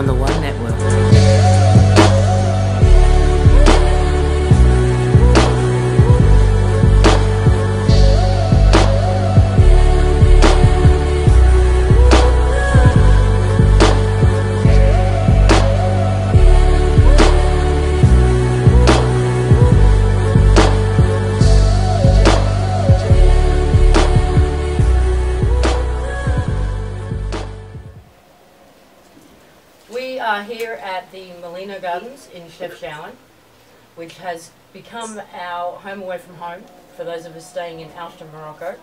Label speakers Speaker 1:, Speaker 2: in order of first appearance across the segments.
Speaker 1: on the One Network.
Speaker 2: We are here at the Molino Gardens in Chefchaouen, which has become our home away from home for those of us staying in Alstom, Morocco.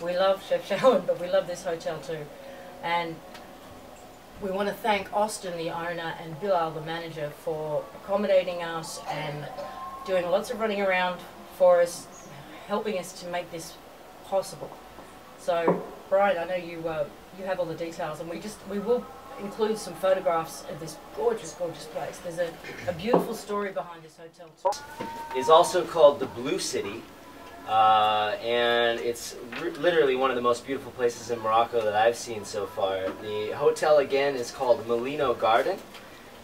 Speaker 2: We love Chefchaouen, but we love this hotel too. And we want to thank Austin, the owner, and Bilal, the manager, for accommodating us and doing lots of running around for us, helping us to make this possible. So, Brian, I know you have all the details, and we will include some photographs of this gorgeous, gorgeous place. There's a beautiful story behind this hotel too.
Speaker 3: Is also called the Blue City, and it's literally one of the most beautiful places in Morocco that I've seen so far. The hotel again is called Molino Garden,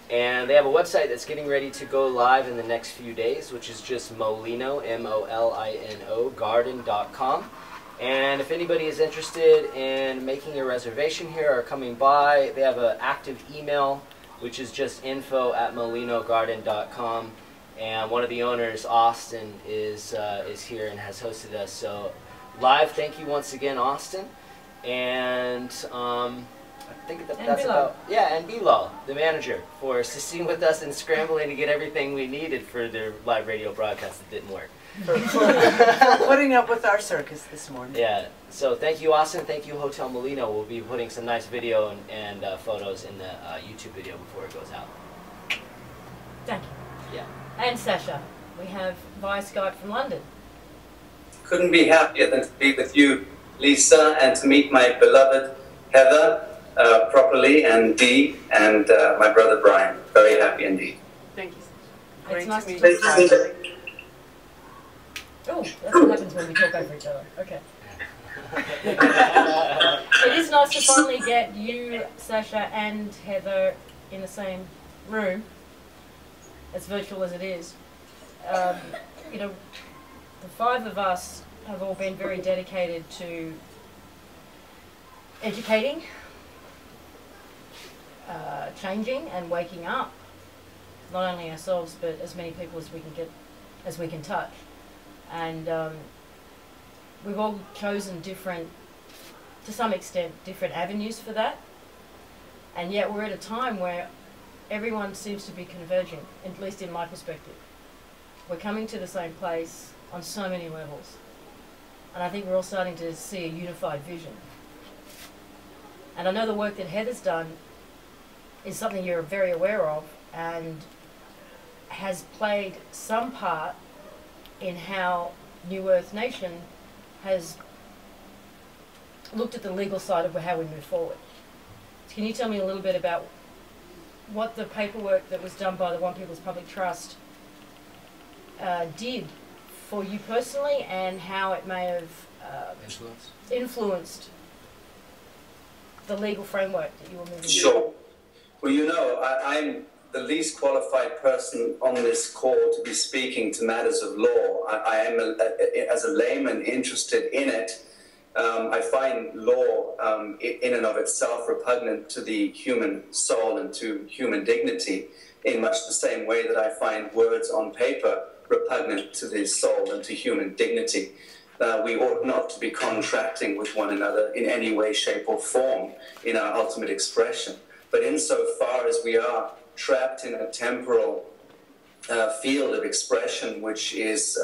Speaker 3: and they have a website that's getting ready to go live in the next few days, which is just Molino, M-O-L-I-N-O, garden.com. And if anybody is interested in making a reservation here or coming by, they have an active email, which is just info@molinogarden.com. And one of the owners, Austin, is here and has hosted us. So live, thank you once again, Austin. And I think that's about, yeah, and Bilal, the manager, for assisting with us and scrambling to get everything we needed for the live radio broadcast that didn't work.
Speaker 1: For putting up with our circus this morning.
Speaker 3: Yeah, so thank you, Austin. Thank you, Hotel Molino. We'll be putting some nice video and photos in the YouTube video before it goes out.
Speaker 2: Thank you.
Speaker 3: Yeah.
Speaker 2: And Sacha, we have via Skype from London.
Speaker 4: Couldn't be happier than to be with you, Lisa, and to meet my beloved Heather properly, and Dee, and my brother Brian. Very happy indeed.
Speaker 1: Thank you.
Speaker 2: It's nice to meet
Speaker 4: you.
Speaker 2: Oh, that's what happens when we talk over each other. Okay. It is nice to finally get you, Sacha, and Heather in the same room, as virtual as it is. You know, the five of us have all been very dedicated to educating, changing, and waking up. Not only ourselves, but as many people as we can get, as we can touch. And we've all chosen different, to some extent, different avenues for that. And yet we're at a time where everyone seems to be converging, at least in my perspective. We're coming to the same place on so many levels. And I think we're all starting to see a unified vision. And I know the work that Heather's done is something you're very aware of and has played some part in how New Earth Nation has looked at the legal side of how we move forward. Can you tell me a little bit about what the paperwork that was done by the One People's Public Trust did for you personally, and how it may have influenced the legal framework that you were moving?
Speaker 4: Sure. Well, you know, I'm the least qualified person on this call to be speaking to matters of law. I am, as a layman, interested in it. I find law in and of itself repugnant to the human soul and to human dignity, in much the same way that I find words on paper repugnant to the soul and to human dignity. We ought not to be contracting with one another in any way, shape, or form in our ultimate expression. But insofar as we are trapped in a temporal field of expression which is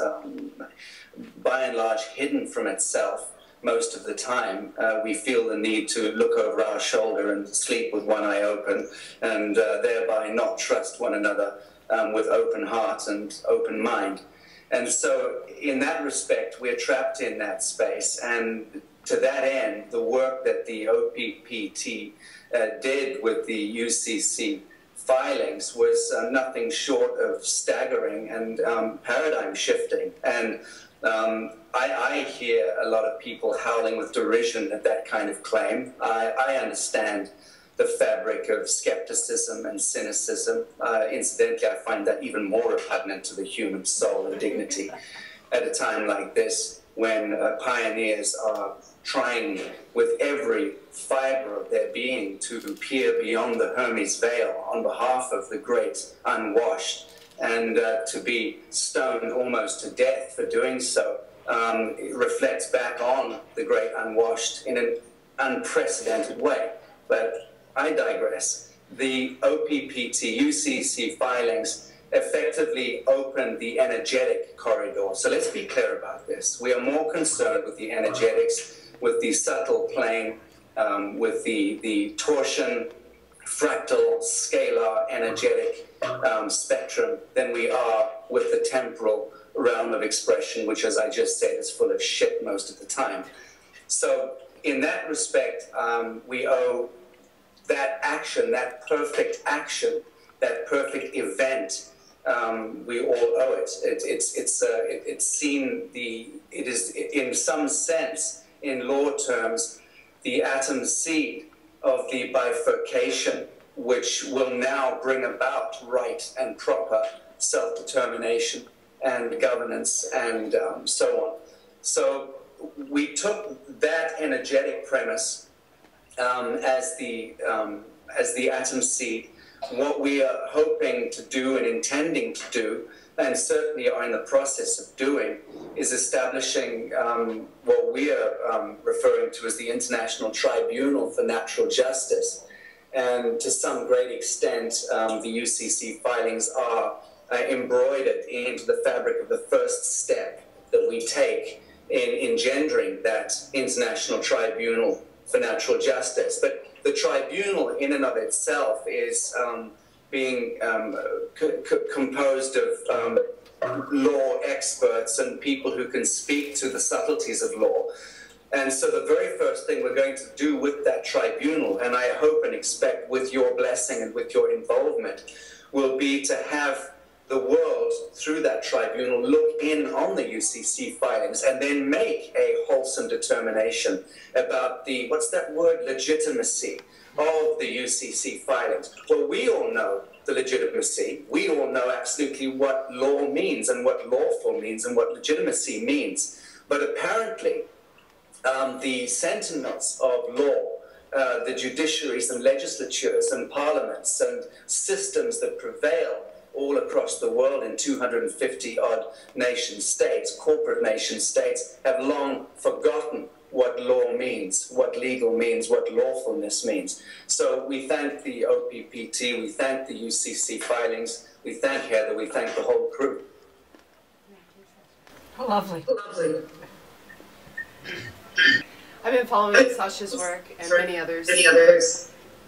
Speaker 4: by and large hidden from itself most of the time, we feel the need to look over our shoulder and sleep with one eye open, and thereby not trust one another with open heart and open mind. And so in that respect, we're trapped in that space. And to that end, the work that the OPPT did with the UCC filings was nothing short of staggering and paradigm shifting. And I hear a lot of people howling with derision at that kind of claim. I understand the fabric of skepticism and cynicism. Incidentally, I find that even more repugnant to the human soul and dignity at a time like this, when pioneers are trying with every fiber of their being to peer beyond the Hermes veil on behalf of the great unwashed, and to be stoned almost to death for doing so. It reflects back on the great unwashed in an unprecedented way. But I digress. The OPPT-UCC filings effectively opened the energetic corridor. So let's be clear about this. We are more concerned with the energetics, with the subtle plane, with the torsion, fractal, scalar, energetic spectrum than we are with the temporal realm of expression, which, as I just said, is full of shit most of the time. So in that respect, we owe that action, that perfect action, that perfect event, we all owe it. It's seen it is in some sense, in law terms, the atom seed of the bifurcation, which will now bring about right and proper self-determination and governance and so on. So we took that energetic premise as the atom seed. What we are hoping to do and intending to do, and certainly are in the process of doing, is establishing what we are referring to as the International Tribunal for Natural Justice. And to some great extent, the UCC filings are embroidered into the fabric of the first step that we take in engendering that International Tribunal for Natural Justice. But the tribunal in and of itself is being composed of law experts and people who can speak to the subtleties of law. And so the very first thing we're going to do with that tribunal, and I hope and expect with your blessing and with your involvement, will be to have the world, through that tribunal, look in on the UCC filings and then make a wholesome determination about the, what's that word, legitimacy of the UCC filings. Well, we all know the legitimacy. We all know absolutely what law means and what lawful means and what legitimacy means. But apparently, the sentinels of law, the judiciaries and legislatures and parliaments and systems that prevail all across the world in 250-odd nation states, corporate nation states, have long forgotten what law means, what legal means, what lawfulness means. So we thank the OPPT, we thank the UCC filings, we thank Heather, we thank the whole crew.
Speaker 2: Lovely. Lovely.
Speaker 1: I've been following Sacha's work and many others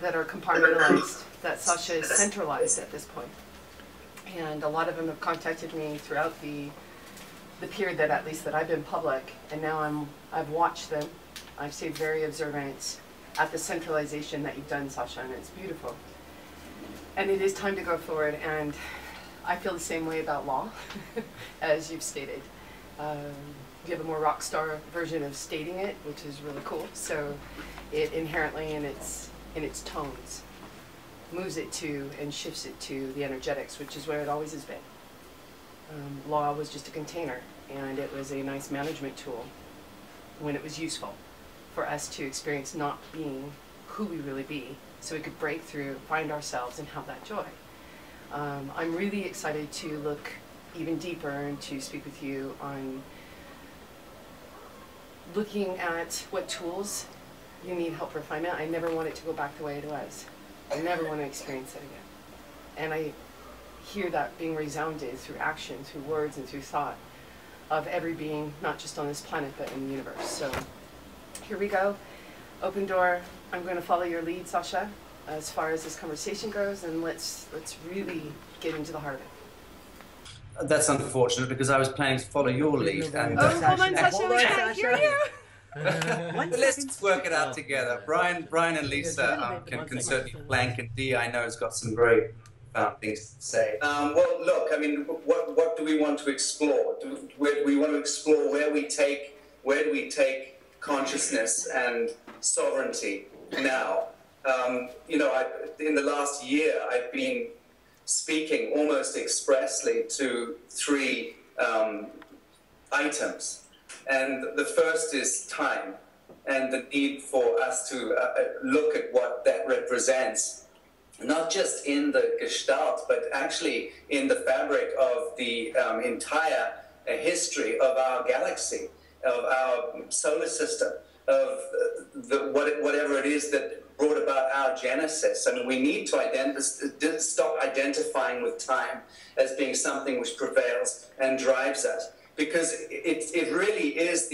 Speaker 1: that are compartmentalized, that Sacha is centralized at this point. And a lot of them have contacted me throughout the period that, at least that I've been public, and now I've watched them. I've stayed very observant at the centralization that you've done, Sacha, and it's beautiful. And it is time to go forward, and I feel the same way about law, as you've stated. You have a more rock star version of stating it, which is really cool. So it inherently, in its tones, moves it to and shifts it to the energetics, which is where it always has been. Law was just a container, and it was a nice management tool when it was useful for us to experience not being who we really be, so we could break through, find ourselves, and have that joy. I'm really excited to look even deeper and to speak with you on looking at what tools you need help refinement. I never want it to go back the way it was. I never want to experience it again. And I hear that being resounded through action, through words, and through thought of every being, not just on this planet, but in the universe. So here we go. Open door. I'm going to follow your lead, Sacha, as far as this conversation goes, and let's really get into the heart of it.
Speaker 5: That's unfortunate, because I was planning to follow your lead. And,
Speaker 1: hold on, Sacha, I can't hear you.
Speaker 5: Let's work it out together. Brian and Lisa can certainly flank, and Dee, I know, has got some very things to say.
Speaker 4: Well, look, I mean, what do we want to explore? Do we want to explore where do we take consciousness and sovereignty now? You know, in the last year, I've been speaking almost expressly to three items. And the first is time and the need for us to look at what that represents, not just in the gestalt, but actually in the fabric of the entire history of our galaxy, of our solar system, of whatever it is that brought about our genesis. I mean, we need to stop identifying with time as being something which prevails and drives us, because it really is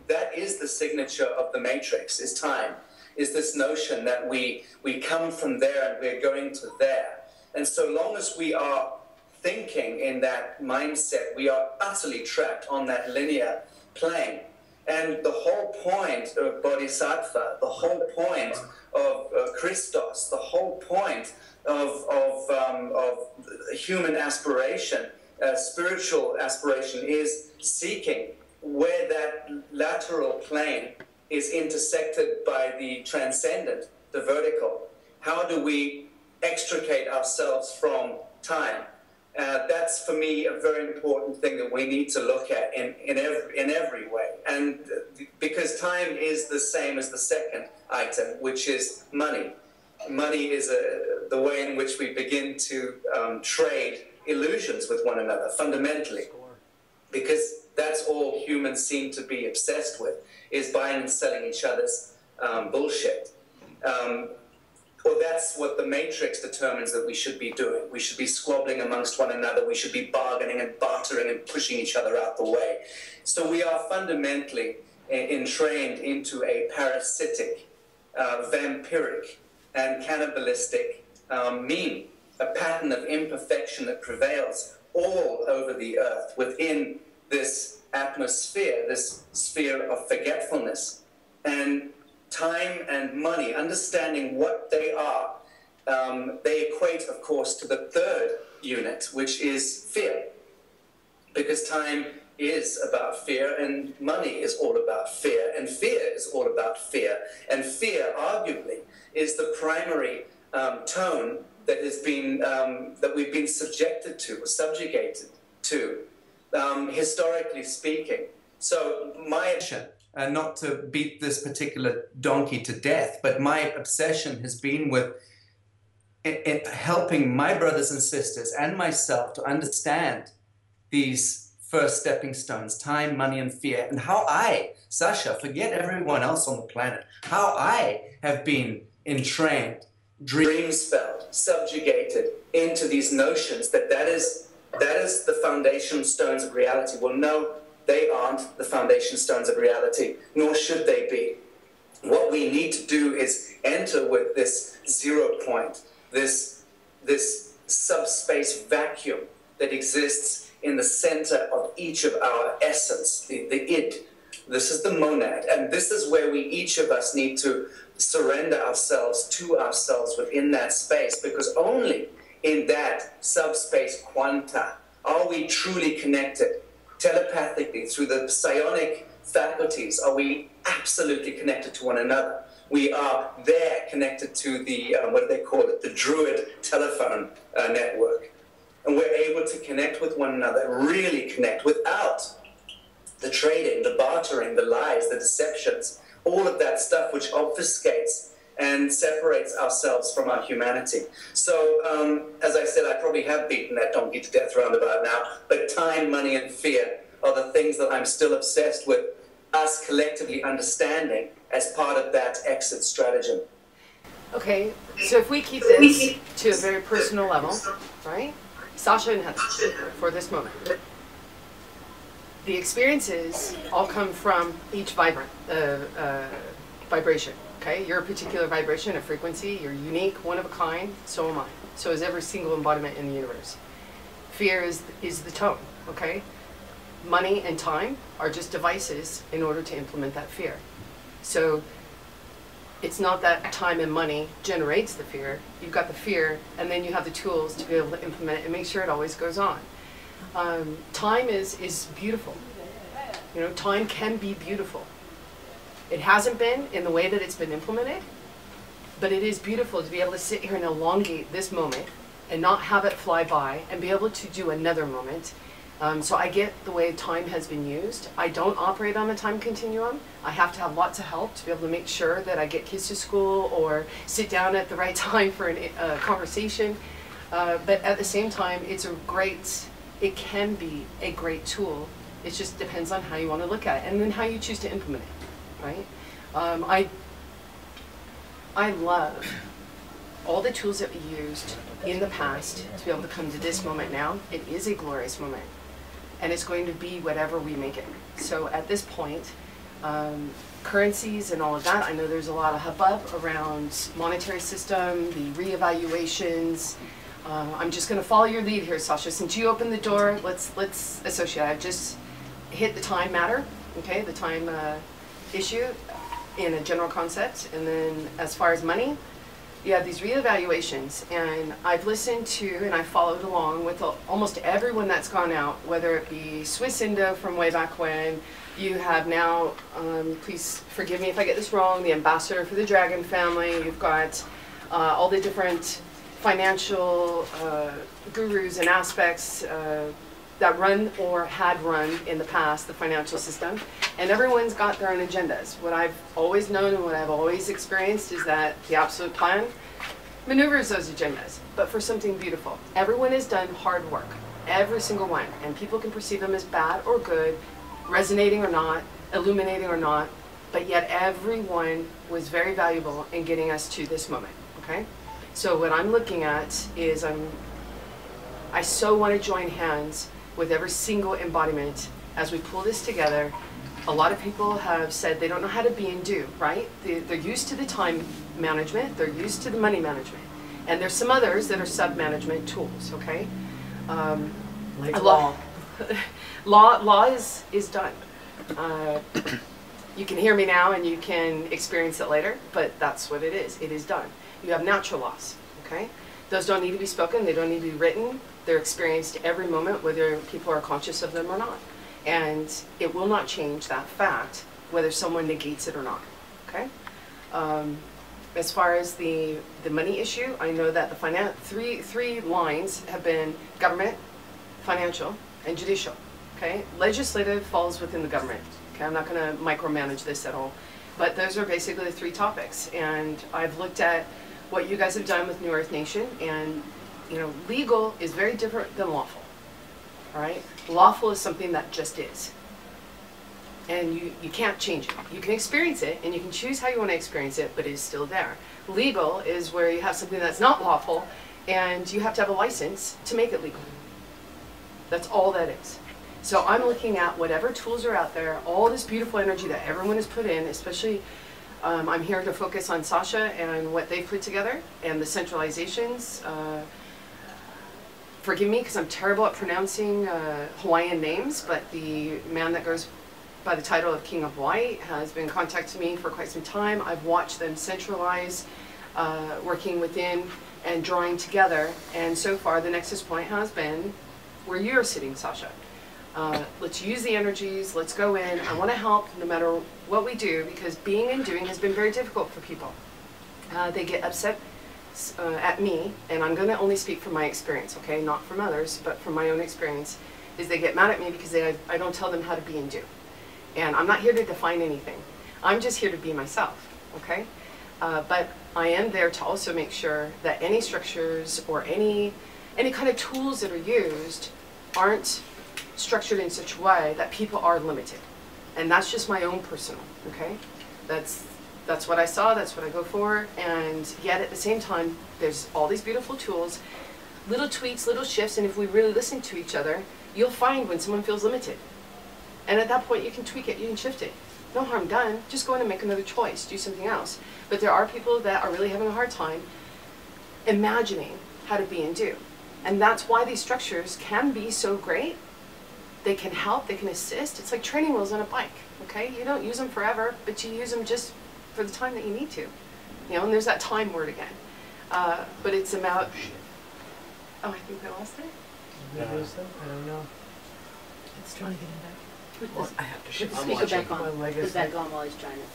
Speaker 4: that is the signature of the matrix, is time, is this notion that we come from there and we're going to there. And so long as we are thinking in that mindset, we are utterly trapped on that linear plane. And the whole point of Bodhisattva, the whole point of Christos, the whole point of human aspiration, spiritual aspiration, is seeking where that lateral plane is intersected by the transcendent, the vertical. How do we extricate ourselves from time? That's, for me, a very important thing that we need to look at in every way. And because time is the same as the second item, which is money. Money is the way in which we begin to trade illusions with one another, fundamentally. Because that's all humans seem to be obsessed with, is buying and selling each other's bullshit. Well, that's what the matrix determines that we should be doing. We should be squabbling amongst one another. We should be bargaining and bartering and pushing each other out the way. So we are fundamentally entrained into a parasitic, vampiric, and cannibalistic meme, a pattern of imperfection that prevails all over the earth within this atmosphere, this sphere of forgetfulness. And time and money, understanding what they are, they equate, of course, to the third unit, which is fear. Because time is about fear, and money is all about fear, and fear is all about fear. And fear, arguably, is the primary tone that has been that we've been subjected to, or subjugated to, historically speaking. So my not to beat this particular donkey to death, but my obsession has been with helping my brothers and sisters and myself to understand these first stepping stones, time, money, and fear, and how I, Sacha, forget everyone else on the planet, how I have been entrained, dream-spelled, subjugated into these notions that is the foundation stones of reality. Well, no, they aren't the foundation stones of reality, nor should they be. What we need to do is enter with this 0 point, this subspace vacuum that exists in the center of each of our essence, the id. This is the monad, and this is where we, each of us, need to surrender ourselves to ourselves within that space, because only in that subspace quanta are we truly connected. Telepathically, through the psionic faculties, are we absolutely connected to one another. We are there connected to the, what do they call it, the Druid telephone network. And we're able to connect with one another, really connect, without the trading, the bartering, the lies, the deceptions, all of that stuff which obfuscates and separates ourselves from our humanity. So, as I said, I probably have beaten that donkey to death roundabout now, but time, money, and fear are the things that I'm still obsessed with us collectively understanding as part of that exit stratagem.
Speaker 1: Okay, so if we keep this to a very personal level, right? Sacha and Heather, for this moment. The experiences all come from each vibration, okay? You're a particular vibration, a frequency, you're unique, one of a kind, so am I. So is every single embodiment in the universe. Fear is the tone, okay? Money and time are just devices in order to implement that fear. So it's not that time and money generates the fear. You've got the fear, and then you have the tools to be able to implement it and make sure it always goes on. Time is beautiful. You know, time can be beautiful. It hasn't been in the way that it's been implemented, But it is beautiful to be able to sit here and elongate this moment and not have it fly by and be able to do another moment. So I get the way time has been used. I don't operate on a time continuum. I have to have lots of help to be able to make sure that I get kids to school or sit down at the right time for a conversation. But at the same time, it can be a great tool. It just depends on how you want to look at it and then how you choose to implement it, right? I love all the tools that we used in the past to be able to come to this moment now. It is a glorious moment, and it's going to be whatever we make it. So at this point, currencies and all of that, I know there's a lot of hubbub around monetary system, the reevaluations. I'm just going to follow your lead here, Sacha. Since you opened the door, let's associate. I've just hit the time matter, okay, the time issue in a general concept, and then as far as money, you have these reevaluations, and I've listened to and I followed along with almost everyone that's gone out, whether it be Swiss Indo from way back when, you have now, please forgive me if I get this wrong, the ambassador for the Dragon family, you've got all the different financial gurus and aspects that run or had run in the past the financial system, and everyone's got their own agendas. What I've always known and what I've always experienced is that the absolute plan maneuvers those agendas, but for something beautiful. Everyone has done hard work, every single one, and people can perceive them as bad or good, resonating or not, illuminating or not, but yet everyone was very valuable in getting us to this moment, okay? So what I'm looking at is I so want to join hands with every single embodiment as we pull this together. A lot of people have said they don't know how to be and do, right? They're used to the time management, they're used to the money management, and there's some others that are sub-management tools, okay?
Speaker 2: Like law.
Speaker 1: Law is done. You can hear me now and you can experience it later, but that's what it is. It is done. You have natural laws, okay? Those don't need to be spoken, they don't need to be written. They're experienced every moment, whether people are conscious of them or not. And it will not change that fact, whether someone negates it or not, okay? As far as the money issue, I know that the three lines have been government, financial, and judicial, okay? Legislative falls within the government, okay? I'm not gonna micromanage this at all. But those are basically the three topics. And I've looked at what you guys have done with New Earth Nation, and you know, legal is very different than lawful, all right? Lawful is something that just is. And you can't change it. You can experience it, and you can choose how you want to experience it, but it is still there. Legal is where you have something that's not lawful, and you have to have a license to make it legal. That's all that is. So I'm looking at whatever tools are out there, all this beautiful energy that everyone has put in, especially I'm here to focus on Sacha and what they've put together, and the centralizations. Forgive me, because I'm terrible at pronouncing Hawaiian names, but the man that goes by the title of King of Hawaii has been contacting me for quite some time. I've watched them centralize, working within and drawing together, and so far the nexus point has been where you're sitting, Sacha. Let's use the energies, let's go in. I want to help no matter what we do, because being and doing has been very difficult for people. They get upset at me, and I'm going to only speak from my experience, okay, not from others, but from my own experience, is they get mad at me because I don't tell them how to be and do. And I'm not here to define anything. I'm just here to be myself, okay? But I am there to also make sure that any structures or any kind of tools that are used aren't structured in such a way that people are limited. And that's just my own personal, okay? That's what I saw, that's what I go for, and yet at the same time, there's all these beautiful tools, little tweaks, little shifts, and if we really listen to each other, you'll find when someone feels limited. And at that point, you can tweak it, you can shift it. No harm done, just go in and make another choice, do something else. But there are people that are really having a hard time imagining how to be and do. And that's why these structures can be so great. They can help, they can assist. It's like training wheels on a bike, okay? You don't use them forever, but you use them just for the time that you need to. You know, and there's that time word again. But it's about, oh, I think we lost it.
Speaker 2: Did we lose them? I don't know.
Speaker 6: Let's try to get him back.
Speaker 3: I have to
Speaker 6: Put the speaker back on. Put it back on while he's trying it.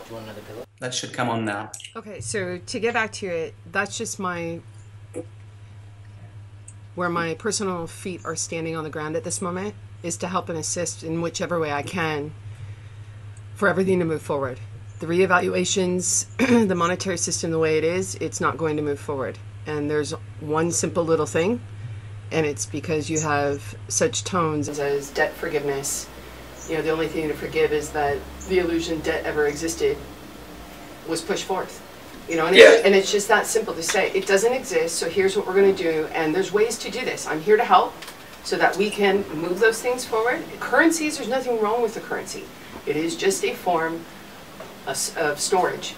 Speaker 3: You want another pillow?
Speaker 5: That should come on now.
Speaker 1: Okay, so to get back to it, that's just where my personal feet are standing on the ground at this moment, is to help and assist in whichever way I can for everything to move forward. The reevaluations, the monetary system the way it is, it's not going to move forward. And there's one simple little thing, and it's because you have such tones as debt forgiveness. You know, the only thing to forgive is that the illusion debt ever existed was pushed forth. You know, and, and it's just that simple to say, it doesn't exist, so here's what we're going to do, and there's ways to do this. I'm here to help so that we can move those things forward. Currencies, there's nothing wrong with the currency. It is just a form of storage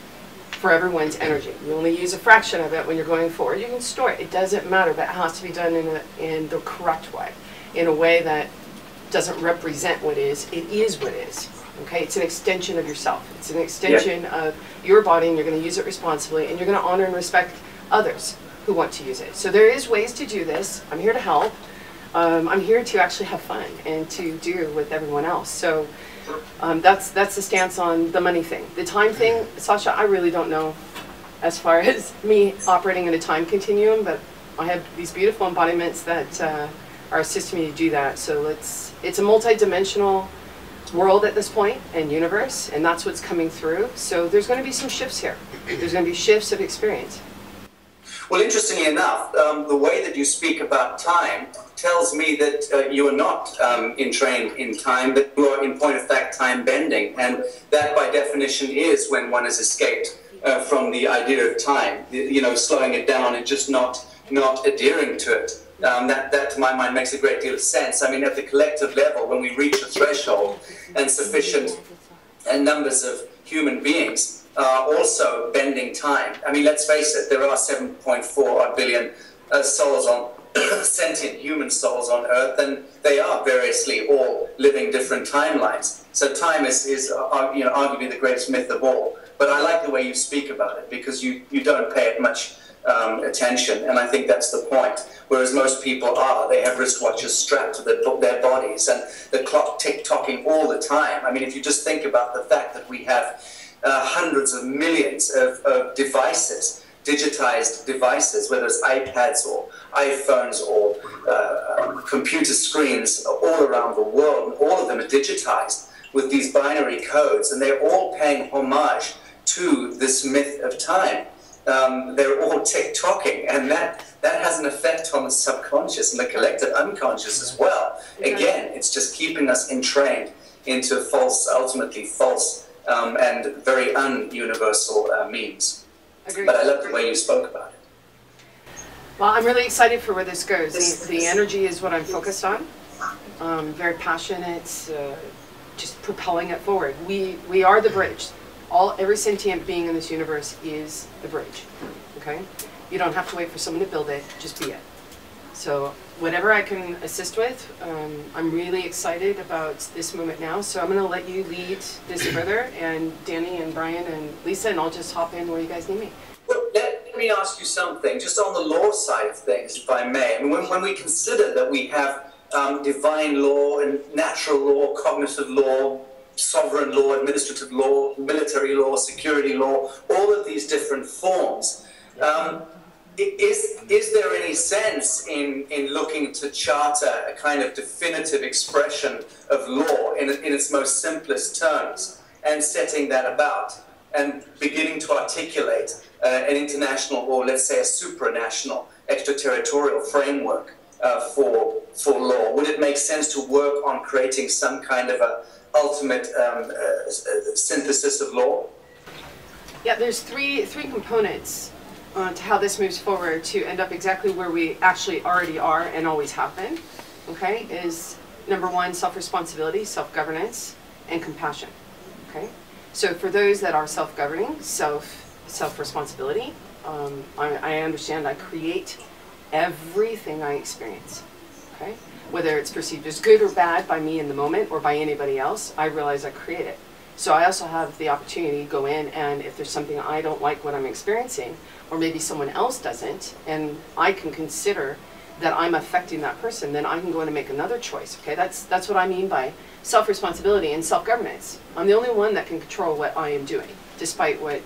Speaker 1: for everyone's energy. You only use a fraction of it when you're going forward. You can store it. It doesn't matter, but it has to be done in the correct way, in a way that doesn't represent what is. It is what is. Okay, it's an extension of yourself. It's an extension of your body, and you're going to use it responsibly, and you're going to honor and respect others who want to use it. So there is ways to do this. I'm here to help. I'm here to actually have fun and to do with everyone else. So that's the stance on the money thing. The time thing, Sacha, I really don't know as far as me operating in a time continuum, but I have these beautiful embodiments that are assisting me to do that. So it's a multi-dimensional world at this point and universe, and that's what's coming through. So there's going to be some shifts here. There's going to be shifts of experience.
Speaker 4: Well, interestingly enough, the way that you speak about time tells me that you are not entrained in time, that you are, in point of fact, time bending, and that by definition is when one has escaped from the idea of time, you know, slowing it down and just not adhering to it. That to my mind makes a great deal of sense. I mean, at the collective level, when we reach a threshold and sufficient numbers of human beings are also bending time. I mean, let's face it, there are 7.4 billion souls on sentient human souls on Earth, and they are variously all living different timelines. So time is you know, arguably the greatest myth of all. But I like the way you speak about it, because you don't pay it much attention, and I think that's the point. Whereas most people are, they have wristwatches strapped to their bodies, and the clock tick-tocking all the time. I mean, if you just think about the fact that we have hundreds of millions of devices, digitized devices, whether it's iPads or iPhones or computer screens all around the world, and all of them are digitized with these binary codes, and they're all paying homage to this myth of time. They're all tick-tocking, and that has an effect on the subconscious and the collective unconscious as well. Again, it's just keeping us entrained into false, ultimately false, and very un-universal means.
Speaker 1: Agreed.
Speaker 4: But I love the way you spoke about it.
Speaker 1: Well, I'm really excited for where this goes. The energy is what I'm focused on. Very passionate, just propelling it forward. We are the bridge. Every sentient being in this universe is the bridge. Okay? You don't have to wait for someone to build it, just be it. So whatever I can assist with, I'm really excited about this moment now. So I'm going to let you lead this further, and Danny and Brian and Lisa, and I'll just hop in where you guys need me.
Speaker 4: Well, let me ask you something, just on the law side of things, if I may. I mean, when we consider that we have divine law and natural law, cognitive law, sovereign law, administrative law, military law, security law, all of these different forms, is there any sense in looking to charter a kind of definitive expression of law in its most simplest terms, and setting that about and beginning to articulate an international, or let's say a supranational, extraterritorial framework for law? Would it make sense to work on creating some kind of a ultimate synthesis of law?
Speaker 1: Yeah, there's three components to how this moves forward to end up exactly where we actually already are and always have been. Okay, is number one, self-responsibility, self-governance, and compassion. Okay, so for those that are self-governing, self-responsibility, I understand I create everything I experience. Okay, whether it's perceived as good or bad by me in the moment or by anybody else, I realize I create it. So I also have the opportunity to go in, and if there's something I don't like what I'm experiencing, or maybe someone else doesn't, and I can consider that I'm affecting that person, then I can go in and make another choice. Okay, that's what I mean by self-responsibility and self-governance. I'm the only one that can control what I am doing, despite what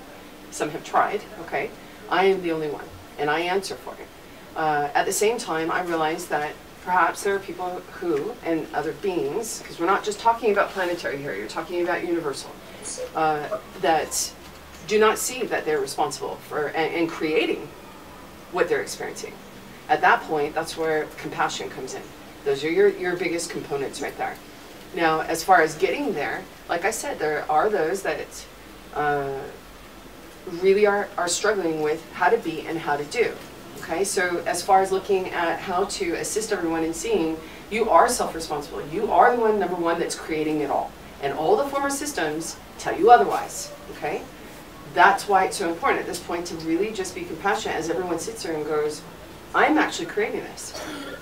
Speaker 1: some have tried. Okay, I am the only one, and I answer for it. At the same time, I realize that perhaps there are people who, and other beings, because we're not just talking about planetary here, you're talking about universal, that do not see that they're responsible for and creating what they're experiencing. At that point, that's where compassion comes in. Those are your biggest components right there. Now, as far as getting there, like I said, there are those that really are struggling with how to be and how to do. Okay, so as far as looking at how to assist everyone in seeing, you are self-responsible. You are the one, number one, that's creating it all. And all the former systems tell you otherwise, okay? That's why it's so important at this point to really just be compassionate as everyone sits there and goes, I'm actually creating this.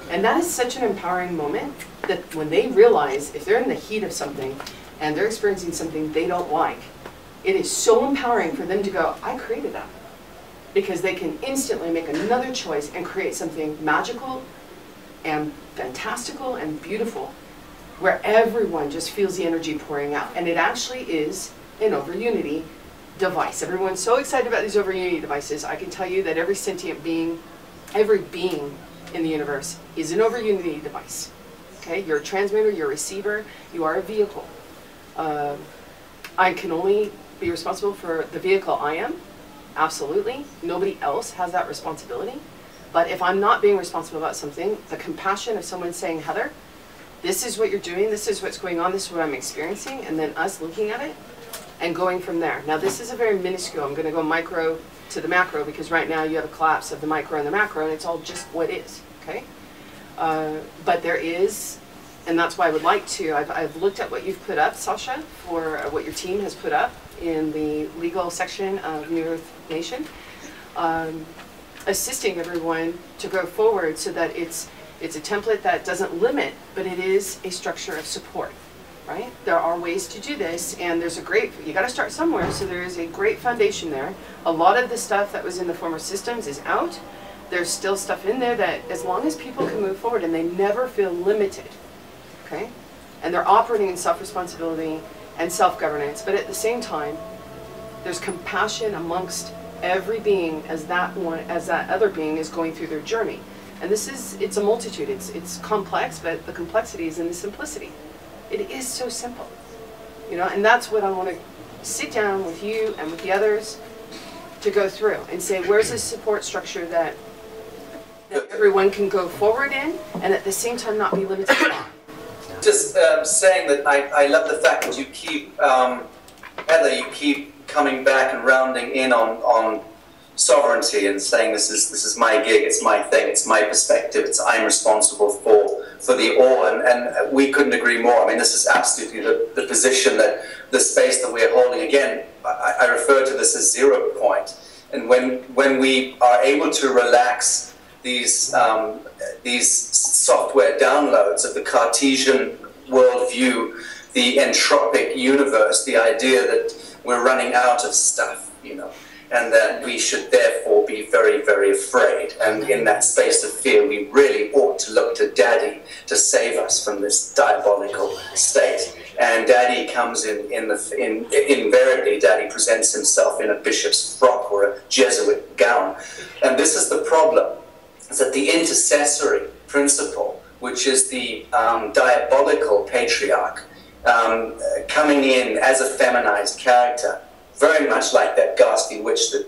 Speaker 1: And that is such an empowering moment that when they realize, if they're in the heat of something and they're experiencing something they don't like, it is so empowering for them to go, I created that. Because they can instantly make another choice and create something magical and fantastical and beautiful where everyone just feels the energy pouring out. And it actually is an over-unity device. Everyone's so excited about these over-unity devices. I can tell you that every sentient being, every being in the universe is an over-unity device. Okay, you're a transmitter, you're a receiver, you are a vehicle. I can only be responsible for the vehicle I am. Absolutely. Nobody else has that responsibility. But if I'm not being responsible about something, the compassion of someone saying, Heather, this is what you're doing, this is what's going on, this is what I'm experiencing, and then us looking at it and going from there. Now this is a very minuscule, I'm going to go micro to the macro because right now you have a collapse of the micro and the macro and it's all just what is, okay? But there is, and that's why I would like to, I've looked at what you've put up, Sacha, for what your team has put up in the legal section of New Earth Nation, assisting everyone to go forward so that it's a template that doesn't limit, but it is a structure of support, right? There are ways to do this, and there's a great, you got to start somewhere, so there is a great foundation there. A lot of the stuff that was in the former systems is out. There's still stuff in there that as long as people can move forward and they never feel limited, okay? And they're operating in self-responsibility and self-governance, but at the same time, there's compassion amongst every being as that one, as that other being is going through their journey. And this is, it's a multitude, it's complex, but the complexity is in the simplicity. It is so simple, you know, and that's what I want to sit down with you and with the others to go through and say, where's this support structure that everyone can go forward in and at the same time not be limited by.
Speaker 5: Just saying that I love the fact that you keep, Heather, you keep coming back and rounding in on sovereignty and saying this is my gig, it's my thing, it's my perspective, it's I'm responsible for the all, and we couldn't agree more. I mean, this is absolutely the position that the space that we're holding. Again, I refer to this as 0 point, and when we are able to relax these software downloads of the Cartesian worldview, the entropic universe, the idea that we're running out of stuff, you know, and that we should therefore be very, very afraid. And in that space of fear, we really ought to look to Daddy to save us from this diabolical state. And Daddy comes invariably, Daddy presents himself in a bishop's frock or a Jesuit gown. And this is the problem, is that the intercessory principle, which is the diabolical patriarch, coming in as a feminized character, very much like that ghastly witch that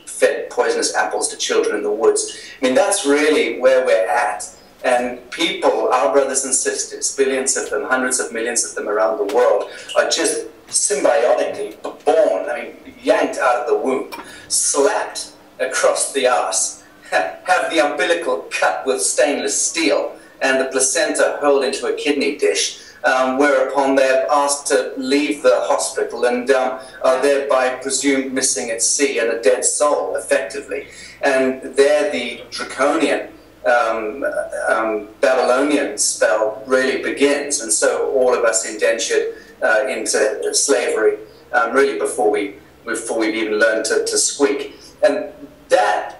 Speaker 5: fed poisonous apples to children in the woods. I mean, that's really where we're at. And people, our brothers and sisters, billions of them, hundreds of millions of them around the world, are just symbiotically born, I mean, yanked out of the womb, slapped across the arse, have the umbilical cut with stainless steel, and the placenta hurled into a kidney dish, whereupon they're asked to leave the hospital and are thereby presumed missing at sea and a dead soul, effectively. And there the draconian Babylonian spell really begins, and so all of us indentured into slavery, really before we've even learned to squeak. And that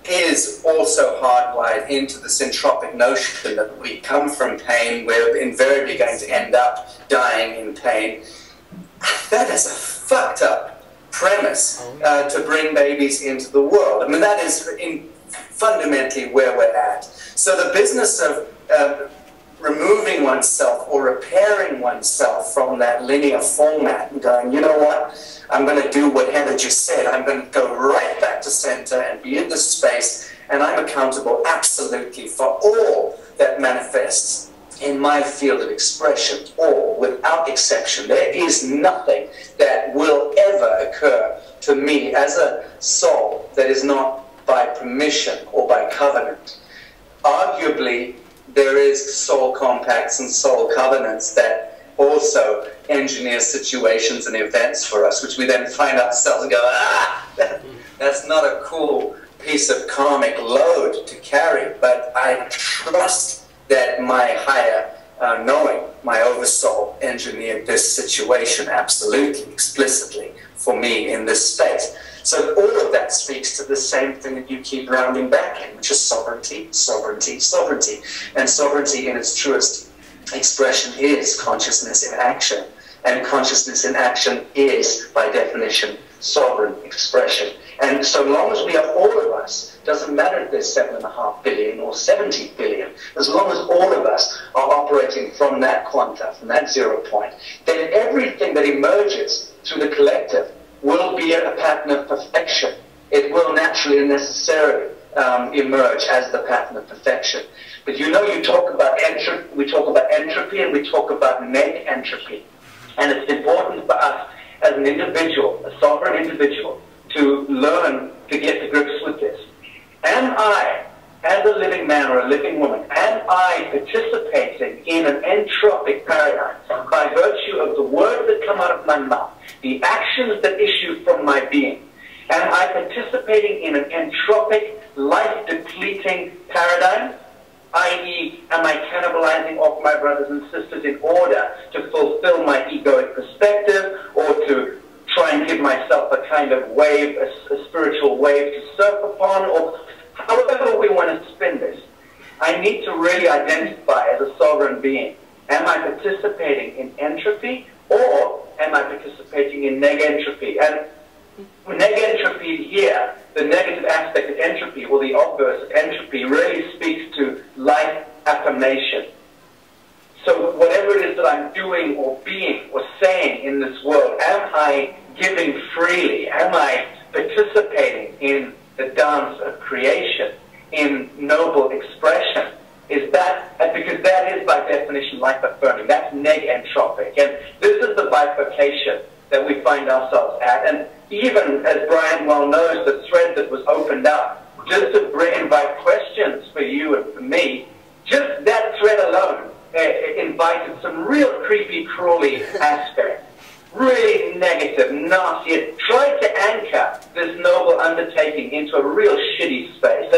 Speaker 5: is also hardwired into this entropic notion that we come from pain, we're invariably going to end up dying in pain. That is a fucked up premise to bring babies into the world. I mean, that is fundamentally where we're at. So the business of removing oneself or repairing oneself from that linear format and going, you know what, I'm going to do what Heather just said. I'm going to go right back to center and be in this space, and I'm accountable absolutely for all that manifests in my field of expression, all, without exception. There is nothing that will ever occur to me as a soul that is not by permission or by covenant. Arguably, there is soul compacts and soul covenants that also engineer situations and events for us, which we then find ourselves and go, that's not a cool piece of karmic load to carry, but I trust that my higher knowing, my oversoul, engineered this situation absolutely, explicitly for me in this space. So all of that speaks to the same thing that you keep rounding back in, which is sovereignty, sovereignty, sovereignty. And sovereignty in its truest expression is consciousness in action. And consciousness in action is, by definition, sovereign expression. And so long as we are all of us, doesn't matter if there's 7.5 billion or 70 billion, as long as all of us are operating from that quanta, from that 0 point, then everything that emerges through the collective will be a pattern of perfection. It will naturally and necessarily emerge as the pattern of perfection. But you know, you talk about entropy, we talk about entropy and we talk about neg entropy. And it's important for us as an individual, a sovereign individual, to learn to get to grips with this. Am I, as a living man or a living woman, am I participating in an entropic paradigm by virtue of the words that come out of my mouth, the actions that issue from my being? Am I participating in an entropic, life-depleting paradigm? I.e., am I cannibalizing off my brothers and sisters in order to fulfill my egoic perspective, or to try and give myself a kind of wave, a spiritual wave to surf upon, or however we want to spin this? I need to really identify as a sovereign being. Am I participating in entropy, or am I participating in neg-entropy? And neg-entropy here, the negative aspect of entropy, or the obverse of entropy, really speaks to life affirmation. So whatever it is that I'm doing or being or saying in this world, am I giving freely? Am I participating in the dance of creation, in noble expression? Is that, because that is by definition life affirming, that's neg-entropic. And this is the bifurcation that we find ourselves at. And even, as Brian well knows, the thread that was opened up, just to invite questions for you and for me, just that thread alone invited some real creepy, crawly aspects. Really negative, nasty. It tried to anchor this noble undertaking into a real shitty space,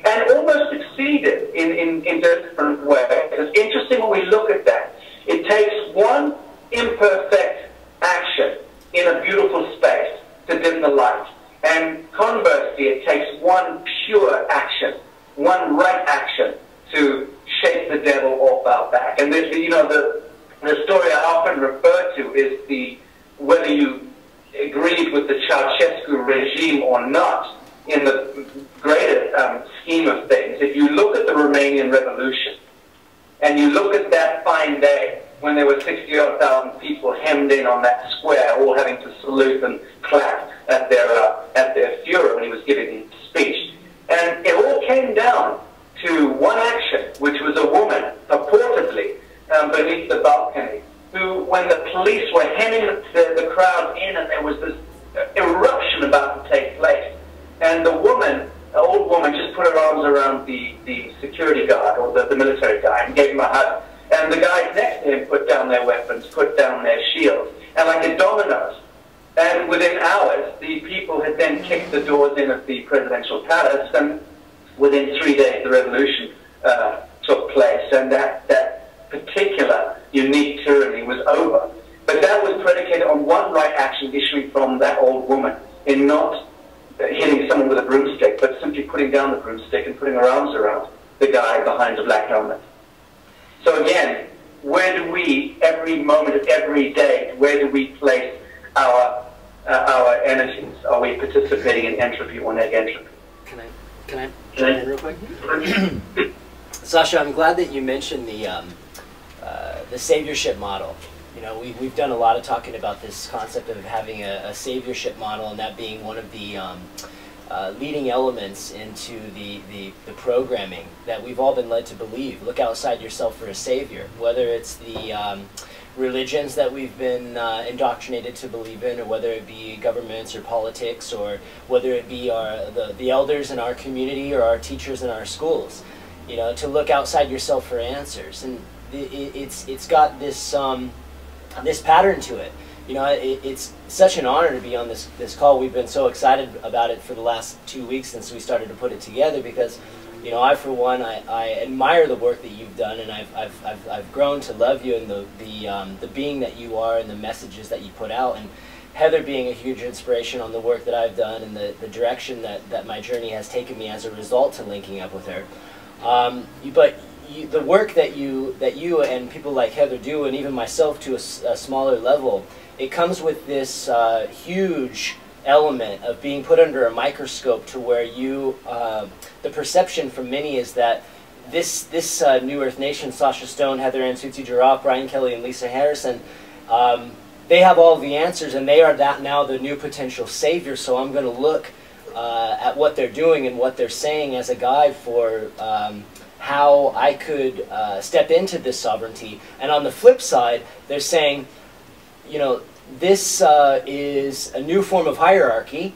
Speaker 5: and almost succeeded in different ways. It's interesting when we look at that. It takes one imperfect action in a beautiful space to dim the light, and conversely, it takes one pure action, one right action to shake the devil off our back. And this, you know, the story I often refer to is whether you agreed with the Ceausescu regime or not in the greater scheme of things. If you look at the Romanian Revolution, and you look at that fine day when there were 60,000 people hemmed in on that square, all having to salute and clap at their Führer when he was giving his speech, and it all came down to one action, which was a woman, purportedly, beneath the balcony, who, when the police were hemming the crowd in and there was this eruption about to take place, and the woman, the old woman, just put her arms around the security guard, or the military guy, and gave him a hug. And the guys next to him put down their weapons, put down their shields, and like a dominoes. And within hours, the people had then kicked the doors in of the presidential palace, and within 3 days, the revolution took place, and that particular unique tyranny was over. But that was predicated on one right action issuing from that old woman, in not hitting someone with a broomstick, but simply putting putting down the broomstick and putting our arms around the guy behind the black helmet. So again, where do we, every moment of every day, where do we place our energies? Are we participating in entropy or neg entropy?
Speaker 3: Can I jump in real quick? Sacha, I'm glad that you mentioned the saviorship model. You know, we've done a lot of talking about this concept of having a saviorship model, and that being one of the leading elements into the programming that we've all been led to believe. Look outside yourself for a savior, whether it's the religions that we've been indoctrinated to believe in, or whether it be governments or politics, or whether it be the elders in our community or our teachers in our schools. You know, to look outside yourself for answers, and it's got this this pattern to it. You know, it's such an honor to be on this call. We've been so excited about it for the last 2 weeks since we started to put it together, because, you know, I for one, I admire the work that you've done, and I've grown to love you and the being that you are and the messages that you put out, and Heather being a huge inspiration on the work that I've done and the direction that my journey has taken me as a result to linking up with her. The work that you and people like Heather do, and even myself to a smaller level, it comes with this huge element of being put under a microscope, to where you, the perception from many is that this New Earth Nation, Sacha Stone, Heather Ann Tucci, Jarraf, Brian Kelly, and Lisa Harrison, they have all the answers, and they are now the new potential savior. So I'm going to look at what they're doing and what they're saying as a guide for how I could step into this sovereignty. And on the flip side, they're saying, you know, this is a new form of hierarchy.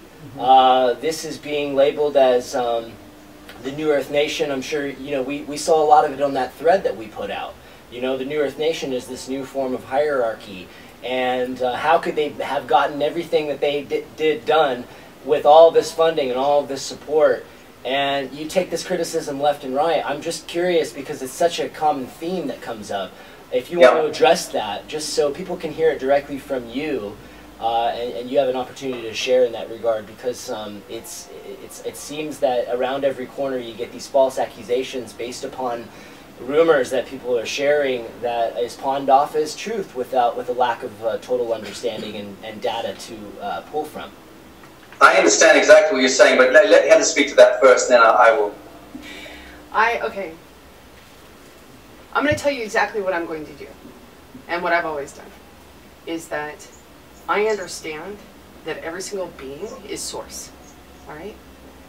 Speaker 3: This is being labeled as the New Earth Nation. I'm sure, you know, we saw a lot of it on that thread that we put out. You know, the New Earth Nation is this new form of hierarchy. And how could they have gotten everything that they done with all this funding and all this support? And you take this criticism left and right. I'm just curious, because it's such a common theme that comes up. If you want to address that, just so people can hear it directly from you, and you have an opportunity to share in that regard, because it seems that around every corner you get these false accusations based upon rumors that people are sharing that is pawned off as truth with a lack of total understanding and data to pull from.
Speaker 5: I understand exactly what you're saying, but let Heather speak to that first, then I will.
Speaker 1: Okay. I'm going to tell you exactly what I'm going to do, and what I've always done, is that I understand that every single being is source, all right?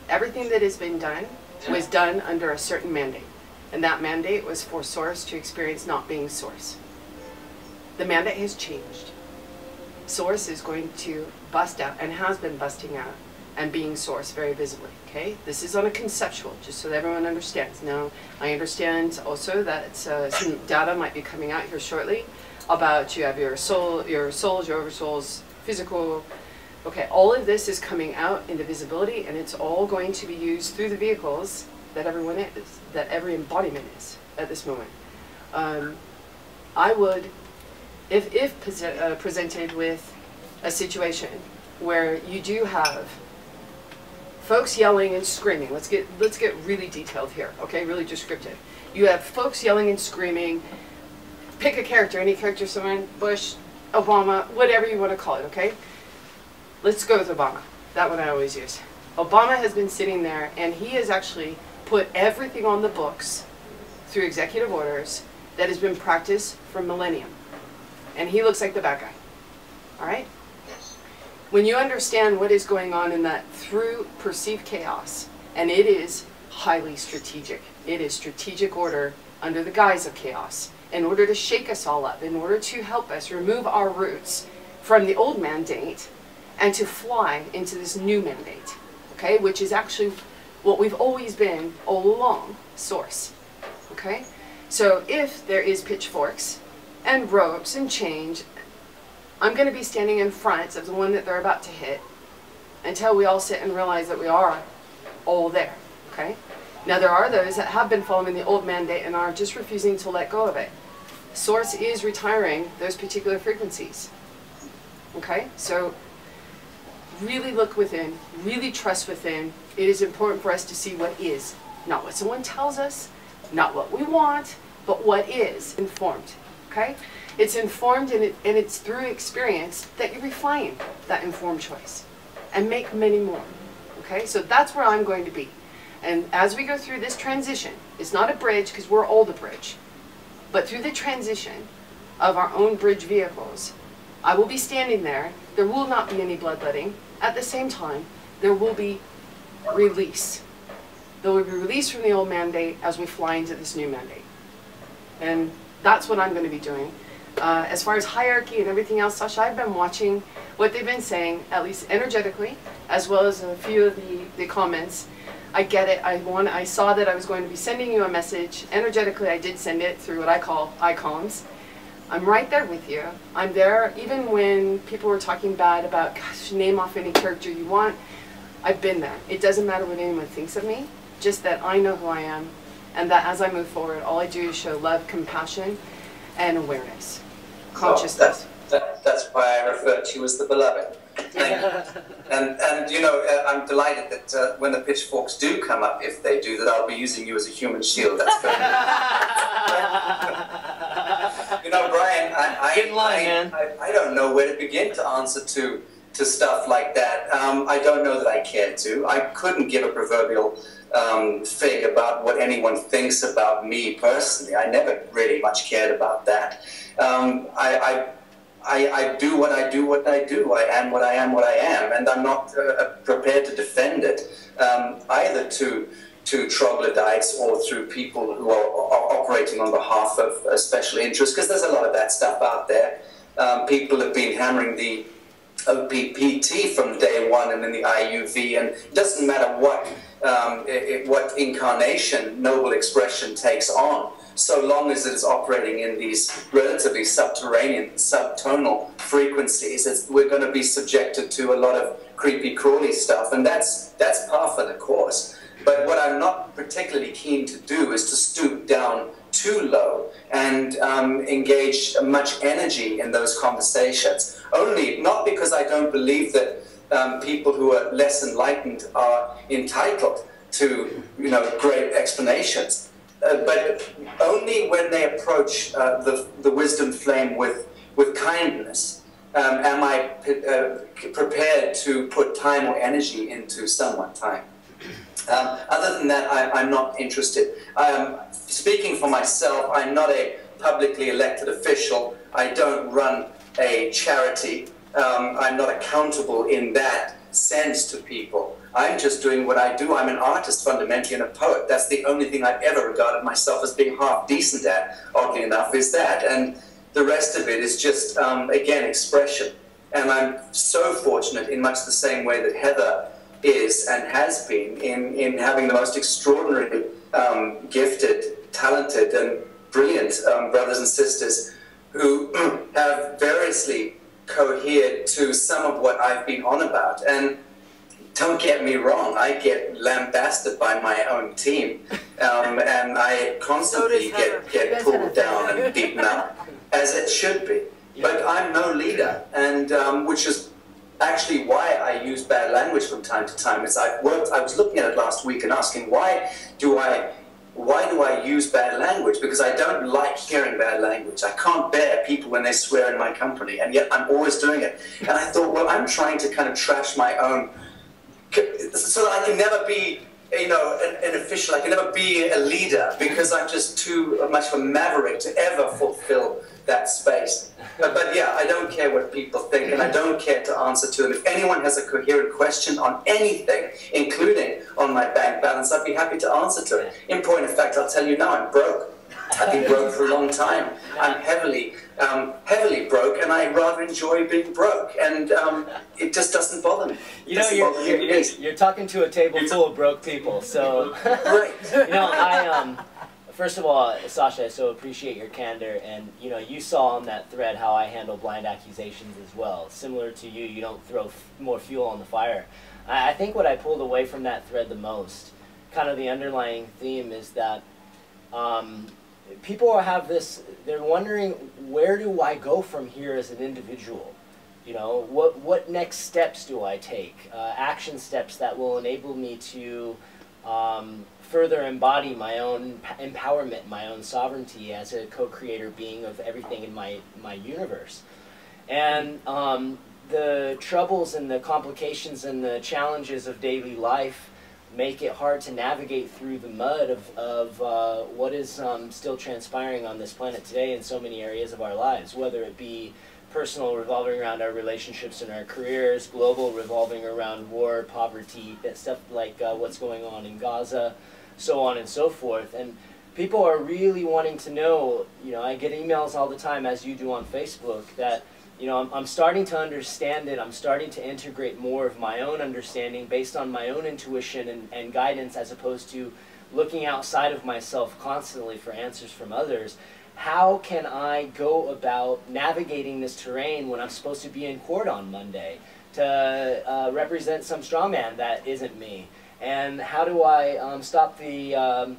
Speaker 1: Everything that has been done was done under a certain mandate, and that mandate was for source to experience not being source. The mandate has changed. Source is going to bust out, and has been busting out, and being source very visibly, okay? This is on a conceptual, just so that everyone understands. Now, I understand also that some data might be coming out here shortly about you have your soul, your souls, your oversouls, physical. Okay, all of this is coming out into visibility, and it's all going to be used through the vehicles that everyone is, that every embodiment is at this moment. I would, if presented with a situation where you do have folks yelling and screaming, let's get really detailed here, okay, really descriptive. You have folks yelling and screaming. Pick a character, any character, someone, Bush, Obama, whatever you want to call it, okay? Let's go with Obama. That one I always use. Obama has been sitting there, and he has actually put everything on the books through executive orders that has been practiced for millennium. And he looks like the bad guy. All right? When you understand what is going on in that through perceived chaos, and it is highly strategic. It is strategic order under the guise of chaos, in order to shake us all up, in order to help us remove our roots from the old mandate and to fly into this new mandate, okay, which is actually what we've always been all along, source, okay? So if there is pitchforks and ropes and change, I'm going to be standing in front of the one that they're about to hit until we all sit and realize that we are all there, okay? Now there are those that have been following the old mandate and are just refusing to let go of it. Source is retiring those particular frequencies, okay? So really look within, really trust within, it is important for us to see what is. Not what someone tells us, not what we want, but what is informed, okay? It's informed and it's through experience that you refine that informed choice and make many more, okay? So that's where I'm going to be. And as we go through this transition, it's not a bridge because we're all the bridge, but through the transition of our own bridge vehicles, I will be standing there. There will not be any bloodletting. At the same time, there will be release. There will be release from the old mandate as we fly into this new mandate. And that's what I'm going to be doing. As far as hierarchy and everything else, Sacha, I've been watching what they've been saying, at least energetically, as well as a few of the comments. I get it. I saw that I was going to be sending you a message. Energetically, I did send it through what I call icons. I'm right there with you. I'm there even when people were talking bad about, gosh, name off any character you want. I've been there. It doesn't matter what anyone thinks of me, just that I know who I am, and that as I move forward, all I do is show love, compassion, and awareness, consciousness.
Speaker 5: That's why I refer to you as the beloved. And you know, I'm delighted that when the pitchforks do come up, if they do, that I'll be using you as a human shield. That's very You know, Brian, I don't know where to begin to answer to stuff like that. I don't know that I care to. I couldn't give a proverbial fig about what anyone thinks about me personally. I never really much cared about that. I do what I do, what I do. I am what I am, what I am, and I'm not prepared to defend it either to troglodytes or through people who are operating on behalf of special interests, because there's a lot of that stuff out there. People have been hammering the oppt from day one and then the IUV, and it doesn't matter what incarnation noble expression takes on, so long as it is operating in these relatively subterranean, subtonal frequencies. We're going to be subjected to a lot of creepy crawly stuff, and that's par for the course. But what I'm not particularly keen to do is to stoop down too low and engage much energy in those conversations. Only, not because I don't believe that people who are less enlightened are entitled to, you know, great explanations, but only when they approach the wisdom flame with kindness am I prepared to put time or energy into someone's time. Other than that, I'm not interested. Speaking for myself, I'm not a publicly elected official. I don't run a charity. I'm not accountable in that sense to people. I'm just doing what I do. I'm an artist fundamentally and a poet. That's the only thing I've ever regarded myself as being half decent at, oddly enough, is that. And the rest of it is just, again, expression. And I'm so fortunate in much the same way that Heather is and has been in having the most extraordinary, gifted, talented, and brilliant brothers and sisters who have variously cohered to some of what I've been on about. And don't get me wrong, I get lambasted by my own team, and I constantly get pulled down and beaten up, as it should be. But I'm no leader, and which is actually why I use bad language from time to time. I was looking at it last week and asking, why do I use bad language? Because I don't like hearing bad language. I can't bear people when they swear in my company, and yet I'm always doing it. And I thought, well, I'm trying to kind of trash my own, so that I can never be, you know, an official. I can never be a leader, because I'm just too much of a maverick to ever fulfill that space. But yeah, I don't care what people think, and I don't care to answer to them. If anyone has a coherent question on anything, including on my bank balance, I'd be happy to answer to it. In point of fact, I'll tell you now, I'm broke. I've been broke for a long time. I'm heavily broke, and I rather enjoy being broke, and it just doesn't bother me.
Speaker 3: You know, you're talking to a table full of broke people, so...
Speaker 5: Right.
Speaker 3: You know, first of all, Sacha, I so appreciate your candor, and you know, you saw on that thread how I handle blind accusations as well. Similar to you, you don't throw more fuel on the fire. I think what I pulled away from that thread the most, kind of the underlying theme, is that people have this, they're wondering, where do I go from here as an individual? You know, what next steps do I take? Action steps that will enable me to further embody my own empowerment, my own sovereignty as a co-creator being of everything in my universe. And the troubles and the complications and the challenges of daily life make it hard to navigate through the mud of what is still transpiring on this planet today in so many areas of our lives, whether it be personal, revolving around our relationships and our careers, global, revolving around war, poverty, that stuff like what's going on in Gaza, so on and so forth. And people are really wanting to know, you know, I get emails all the time, as you do on Facebook, that, you know, I'm starting to understand it, I'm starting to integrate more of my own understanding based on my own intuition and guidance, as opposed to looking outside of myself constantly for answers from others. How can I go about navigating this terrain when I'm supposed to be in court on Monday to represent some strongman that isn't me? And how do I stop the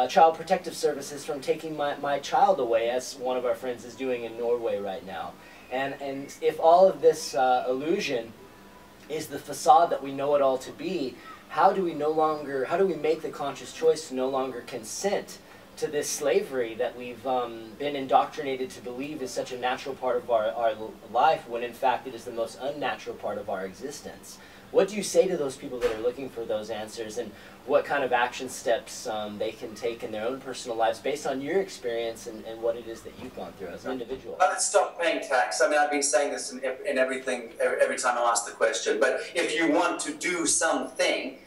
Speaker 3: Child Protective Services from taking my child away, as one of our friends is doing in Norway right now? And if all of this illusion is the facade that we know it all to be, how do we make the conscious choice to no longer consent to this slavery that we've been indoctrinated to believe is such a natural part of our life, when in fact it is the most unnatural part of our existence? What do you say to those people that are looking for those answers, and what kind of action steps they can take in their own personal lives based on your experience and what it is that you've gone through as an individual?
Speaker 5: Stop paying tax. I mean, I've been saying this in everything, every time I ask the question, but if you want to do something,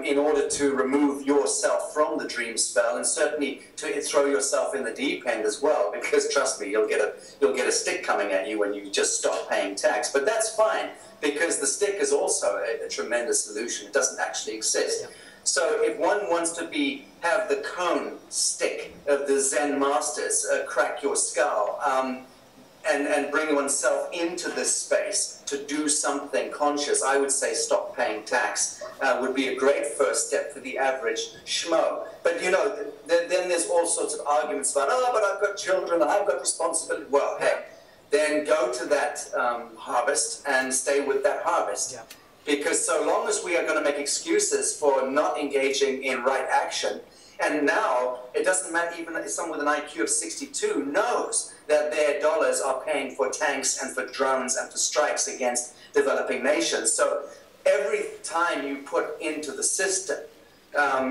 Speaker 5: in order to remove yourself from the dream spell, and certainly to throw yourself in the deep end as well, because trust me, you'll get a stick coming at you when you just stop paying tax. But that's fine, because the stick is also a tremendous solution. It doesn't actually exist. Yeah. So if one wants to have the cone stick of the Zen masters crack your skull, and bring oneself into this space to do something conscious, I would say stop paying tax would be a great first step for the average schmo. But you know, then there's all sorts of arguments about, oh, but I've got children and I've got responsibility. Well, hey, then go to that harvest and stay with that harvest. Yeah. Because so long as we are going to make excuses for not engaging in right action, and now it doesn't matter, even someone with an IQ of 62 knows that their dollars are paying for tanks and for drones and for strikes against developing nations. So every time you put into the system,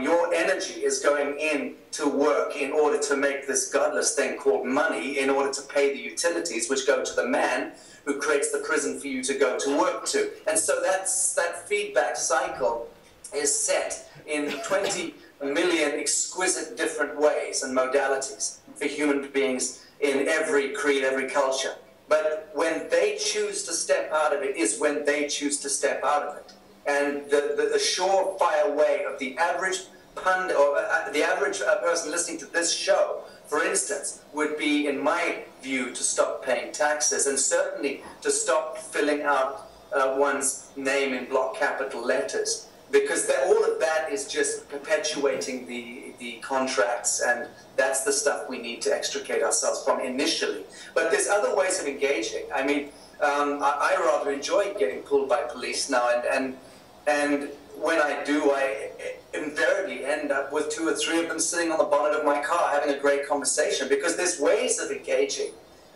Speaker 5: your energy is going in to work in order to make this godless thing called money, in order to pay the utilities which go to the man who creates the prison for you to go to work to. And so that feedback cycle is set in 20 million exquisite different ways and modalities for human beings in every creed, every culture. But when they choose to step out of it is when they choose to step out of it. And the surefire way of the average pundit, or the average person listening to this show, for instance, would be, in my view, to stop paying taxes, and certainly to stop filling out one's name in block capital letters. Because all of that is just perpetuating the contracts, and that's the stuff we need to extricate ourselves from initially. But there's other ways of engaging. I mean, I rather enjoy getting pulled by police now, and when I do, I invariably end up with 2 or 3 of them sitting on the bonnet of my car having a great conversation, because there's ways of engaging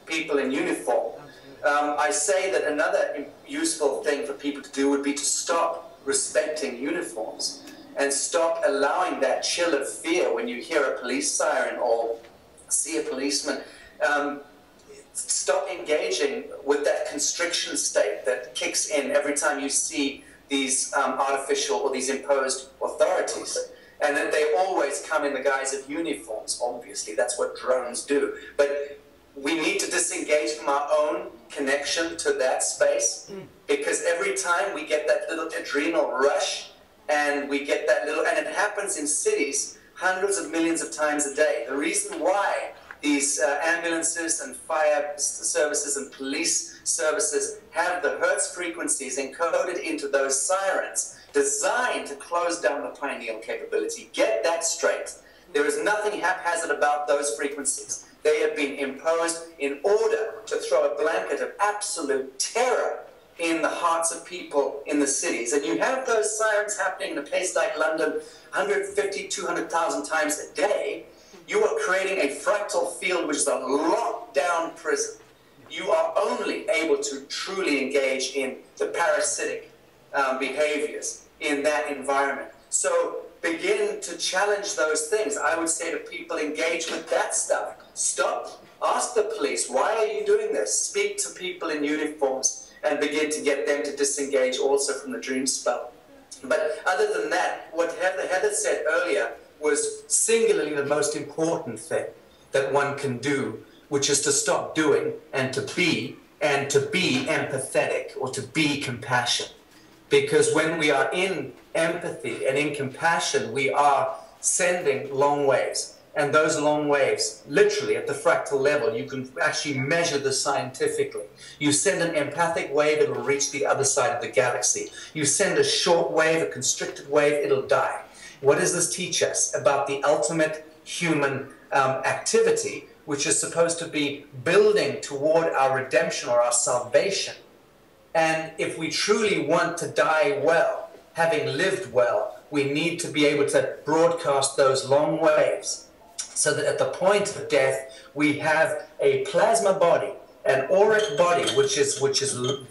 Speaker 5: people in uniform. I say that another useful thing for people to do would be to stop respecting uniforms and stop allowing that chill of fear when you hear a police siren or see a policeman. Stop engaging with that constriction state that kicks in every time you see these artificial or these imposed authorities, and that they always come in the guise of uniforms. Obviously, that's what drones do. But we need to disengage from our own connection to that space, because every time we get that little adrenal rush, and we get that little, and it happens in cities hundreds of millions of times a day. The reason why these ambulances and fire services and police services have the Hertz frequencies encoded into those sirens, designed to close down the pineal capability. Get that straight. There is nothing haphazard about those frequencies. They have been imposed in order to throw a blanket of absolute terror in the hearts of people in the cities. And you have those sirens happening in a place like London 150, 200,000 times a day. You are creating a fractal field which is a lockdown prison. You are only able to truly engage in the parasitic behaviors in that environment. So begin to challenge those things. I would say to people, engage with that stuff. Stop. Ask the police, why are you doing this? Speak to people in uniforms and begin to get them to disengage also from the dream spell. But other than that, what Heather said earlier was singularly the most important thing that one can do, which is to stop doing and to be empathetic, or to be compassion. Because when we are in empathy and in compassion, we are sending long waves. And those long waves, literally at the fractal level, you can actually measure this scientifically. You send an empathic wave, it'll reach the other side of the galaxy. You send a short wave, a constricted wave, it'll die. What does this teach us about the ultimate human activity, which is supposed to be building toward our redemption or our salvation? And if we truly want to die well, having lived well, we need to be able to broadcast those long waves, so that at the point of death, we have a plasma body, an auric body, which is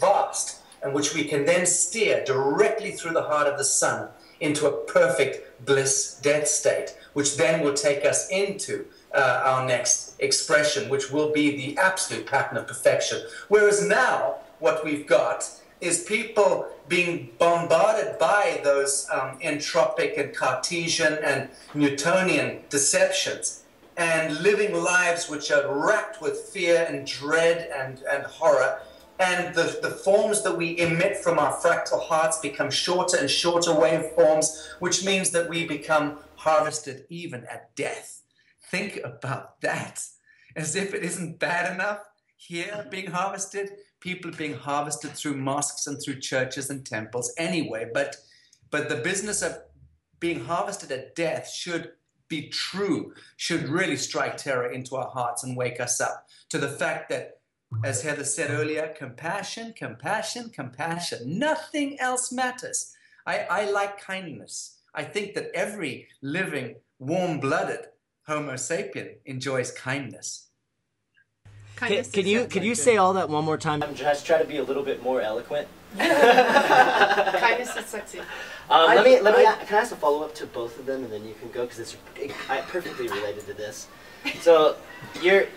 Speaker 5: vast, and which we can then steer directly through the heart of the sun into a perfect bliss death state, which then will take us into our next expression, which will be the absolute pattern of perfection. Whereas now, what we've got is people being bombarded by those entropic and Cartesian and Newtonian deceptions, and living lives which are racked with fear and dread and horror. And the forms that we emit from our fractal hearts become shorter and shorter waveforms, which means that we become harvested even at death. Think about that. As if it isn't bad enough here being harvested, people being harvested through mosques and through churches and temples anyway. But the business of being harvested at death should be true, should really strike terror into our hearts and wake us up to the fact that, as Heather said earlier, compassion, compassion, compassion. Nothing else matters. I like kindness. I think that every living, warm-blooded Homo sapien enjoys kindness.
Speaker 3: Can you say all that one more time? Just try to be a little bit more eloquent.
Speaker 1: Kindness is sexy.
Speaker 3: Let me. Can I ask a follow up to both of them, and then you can go, because it's perfectly related to this. So you're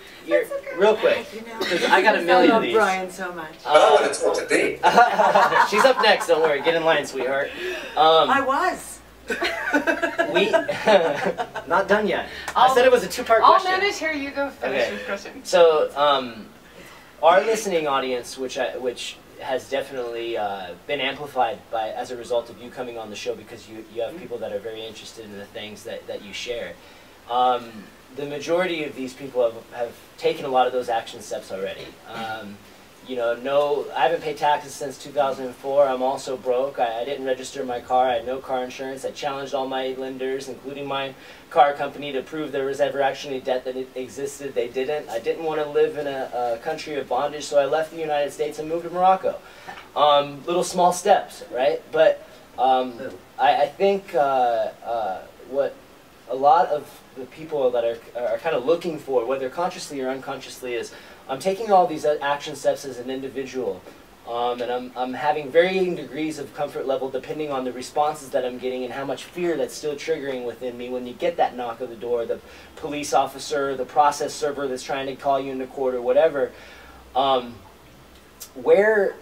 Speaker 3: real quick, because I got a million of these.
Speaker 6: I love Brian so much.
Speaker 5: I want to talk to Dee.
Speaker 3: She's up next. Don't worry. Get in line, sweetheart.
Speaker 6: I was.
Speaker 3: We not done yet. I said it was a two-part
Speaker 1: I'll
Speaker 3: question.
Speaker 1: manage here. You go finish your question.
Speaker 3: So our listening audience, which has definitely been amplified as a result of you coming on the show, because you have people that are very interested in the things that you share. The majority of these people have taken a lot of those action steps already. You know, I haven't paid taxes since 2004. I'm also broke. I didn't register my car. I had no car insurance. I challenged all my lenders, including my car company, to prove there was ever actually a debt that it existed. They didn't. I didn't want to live in a country of bondage, so I left the United States and moved to Morocco. Little small steps, right? But I think what a lot of the people that are kind of looking for, whether consciously or unconsciously, is I'm taking all these action steps as an individual, and I'm having varying degrees of comfort level depending on the responses that I'm getting and how much fear that's still triggering within me when you get that knock on the door, the police officer, the process server that's trying to call you into court or whatever. Where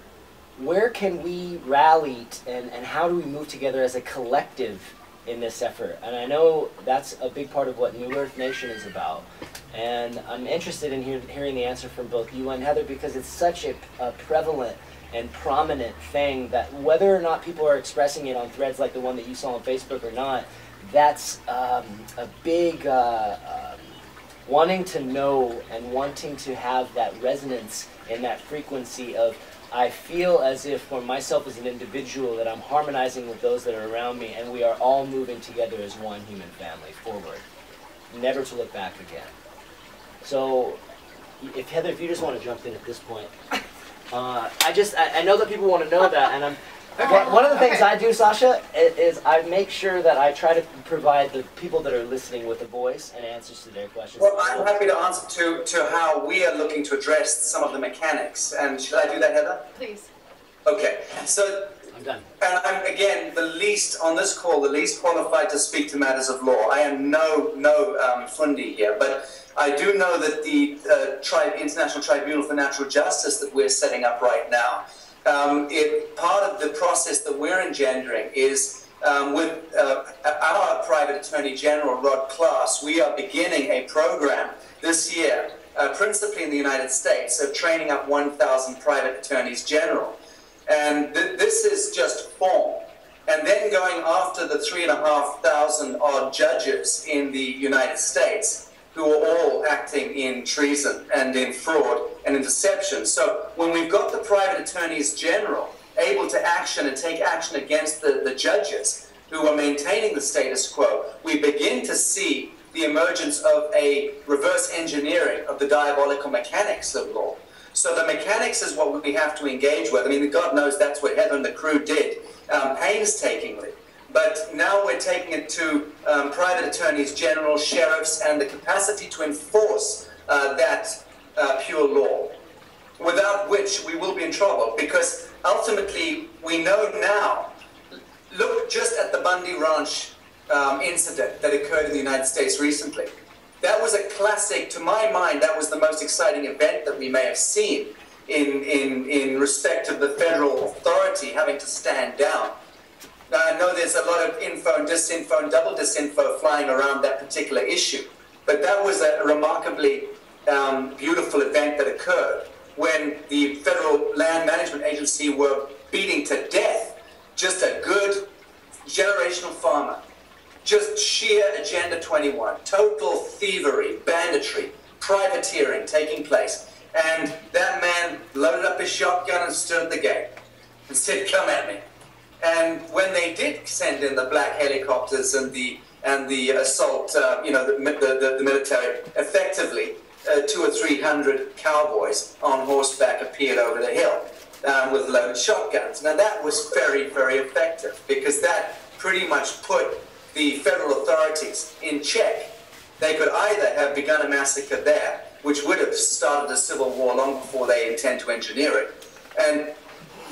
Speaker 3: can we rally and how do we move together as a collective in this effort? And I know that's a big part of what New Earth Nation is about. And I'm interested in hearing the answer from both you and Heather, because it's such a prevalent and prominent thing that whether or not people are expressing it on threads like the one that you saw on Facebook or not, that's a big wanting to know and wanting to have that resonance in that frequency of, I feel as if for myself as an individual that I'm harmonizing with those that are around me, and we are all moving together as one human family forward, never to look back again. So, if Heather, if you just want to jump in at this point, I know that people want to know that, and one of the things I do, Sacha, is I make sure that I try to provide the people that are listening with a voice and answers to their questions.
Speaker 5: Well, I'm happy to answer to how we are looking to address some of the mechanics. And should I do that, Heather?
Speaker 1: Please.
Speaker 5: Okay. So
Speaker 3: I'm done.
Speaker 5: And I'm, again, the least qualified to speak to matters of law. I am no fundi here, but I do know that the International Tribunal for Natural Justice that we're setting up right now, part of the process that we're engendering is with our private attorney general, Rod Klaas, we are beginning a program this year, principally in the United States, of training up 1,000 private attorneys general. And this is just form. And then going after the 3,500 odd judges in the United States who are all acting in treason and in fraud and in deception. So when we've got the private attorneys general able to action and take action against the judges who are maintaining the status quo, we begin to see the emergence of a reverse engineering of the diabolical mechanics of law. So the mechanics is what we have to engage with. I mean, God knows that's what Heather and the crew did painstakingly. But now we're taking it to private attorneys general, sheriffs, and the capacity to enforce that pure law, without which we will be in trouble. Because ultimately, we know now, look just at the Bundy Ranch incident that occurred in the United States recently. That was a classic, to my mind, that was the most exciting event that we may have seen in respect of the federal authority having to stand down. Now, I know there's a lot of info and disinfo and double disinfo flying around that particular issue, but that was a remarkably beautiful event that occurred when the Federal Land Management Agency were beating to death just a good generational farmer. Just sheer Agenda 21, total thievery, banditry, privateering taking place. And that man loaded up his shotgun and stood at the gate and said, "Come at me." And when they did send in the black helicopters and the assault, the military, effectively 200 or 300 cowboys on horseback appeared over the hill with loaded shotguns. Now that was very, very effective because that pretty much put the federal authorities in check. They could either have begun a massacre there, which would have started a civil war long before they intend to engineer it. And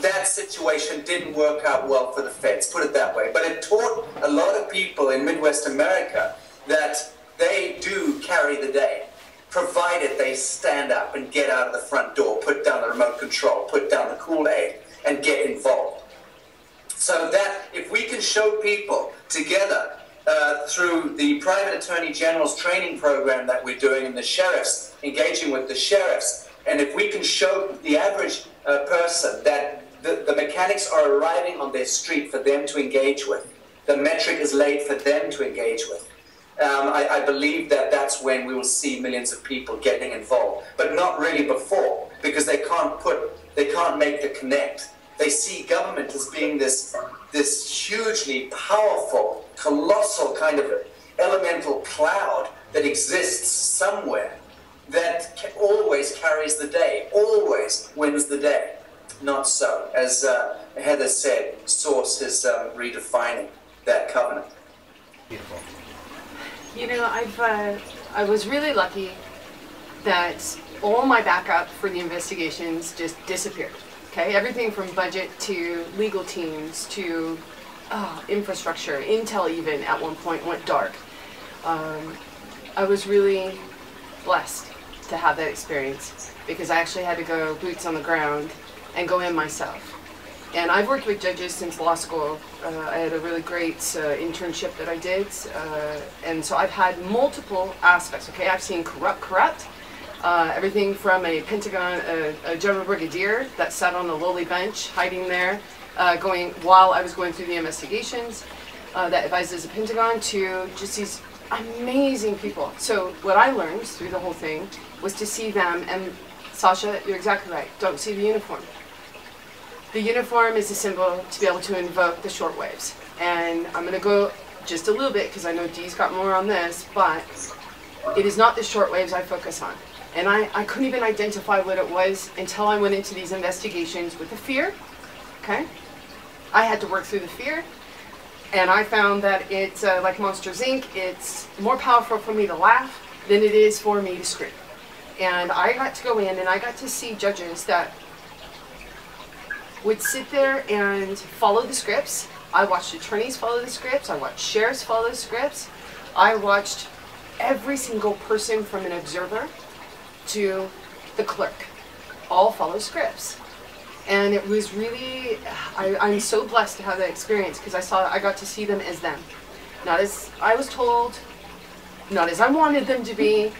Speaker 5: that situation didn't work out well for the feds, put it that way. But it taught a lot of people in Midwest America that they do carry the day, provided they stand up and get out of the front door, put down the remote control, put down the Kool-Aid, and get involved. So that if we can show people together through the private attorney general's training program that we're doing and the sheriffs, engaging with the sheriffs, and if we can show the average person that the mechanics are arriving on their street for them to engage with, the metric is laid for them to engage with, I believe that that's when we will see millions of people getting involved, but not really before, because they can't make the connect. They see government as being this hugely powerful, colossal kind of elemental cloud that exists somewhere that always carries the day, always wins the day. Not so. As Heather said, Source is redefining that covenant.
Speaker 3: Beautiful.
Speaker 1: You know, I was really lucky that all my backup for the investigations just disappeared. Okay, everything from budget to legal teams to infrastructure, intel even at one point went dark. I was really blessed to have that experience because I actually had to go boots on the ground and go in myself. And I've worked with judges since law school. I had a really great internship that I did. And so I've had multiple aspects, okay? I've seen corrupt. Everything from a Pentagon, a general brigadier that sat on a lowly bench, hiding there, while I was going through the investigations, that advises the Pentagon, to just these amazing people. So what I learned through the whole thing was to see them, and Sacha, you're exactly right, don't see the uniform. The uniform is a symbol to be able to invoke the shortwaves. And I'm going to go just a little bit, because I know Dee's got more on this, but It is not the short waves I focus on. And I couldn't even identify what it was until I went into these investigations with the fear, okay? I had to work through the fear, and I found that it's like Monsters, Inc., it's more powerful for me to laugh than it is for me to scream. And I got to go in and I got to see judges that would sit there and follow the scripts. I watched attorneys follow the scripts. I watched sheriffs follow the scripts. I watched every single person from an observer to the clerk all follow scripts. And it was really, I'm so blessed to have that experience because I got to see them as them. Not as I was told, not as I wanted them to be,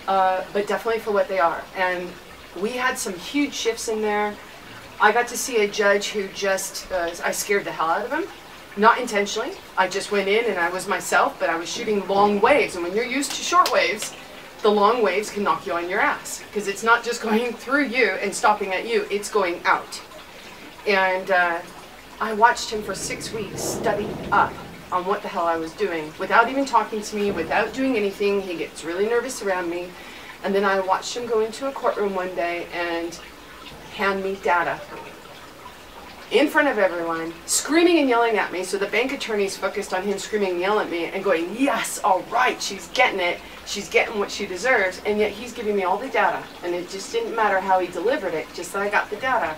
Speaker 1: but definitely for what they are. And we had some huge shifts in there. I got to see a judge who just, I scared the hell out of him. Not intentionally. I just went in and I was myself, but I was shooting long waves. And when you're used to short waves, the long waves can knock you on your ass. Because it's not just going through you and stopping at you, it's going out. And I watched him for 6 weeks study up on what the hell I was doing. Without even talking to me, without doing anything. He gets really nervous around me. And then I watched him go into a courtroom one day and hand me data in front of everyone, screaming and yelling at me. So the bank attorney's focused on him screaming and yelling at me and going, yes, all right, she's getting it. She's getting what she deserves. And yet he's giving me all the data. And it just didn't matter how he delivered it, just that I got the data.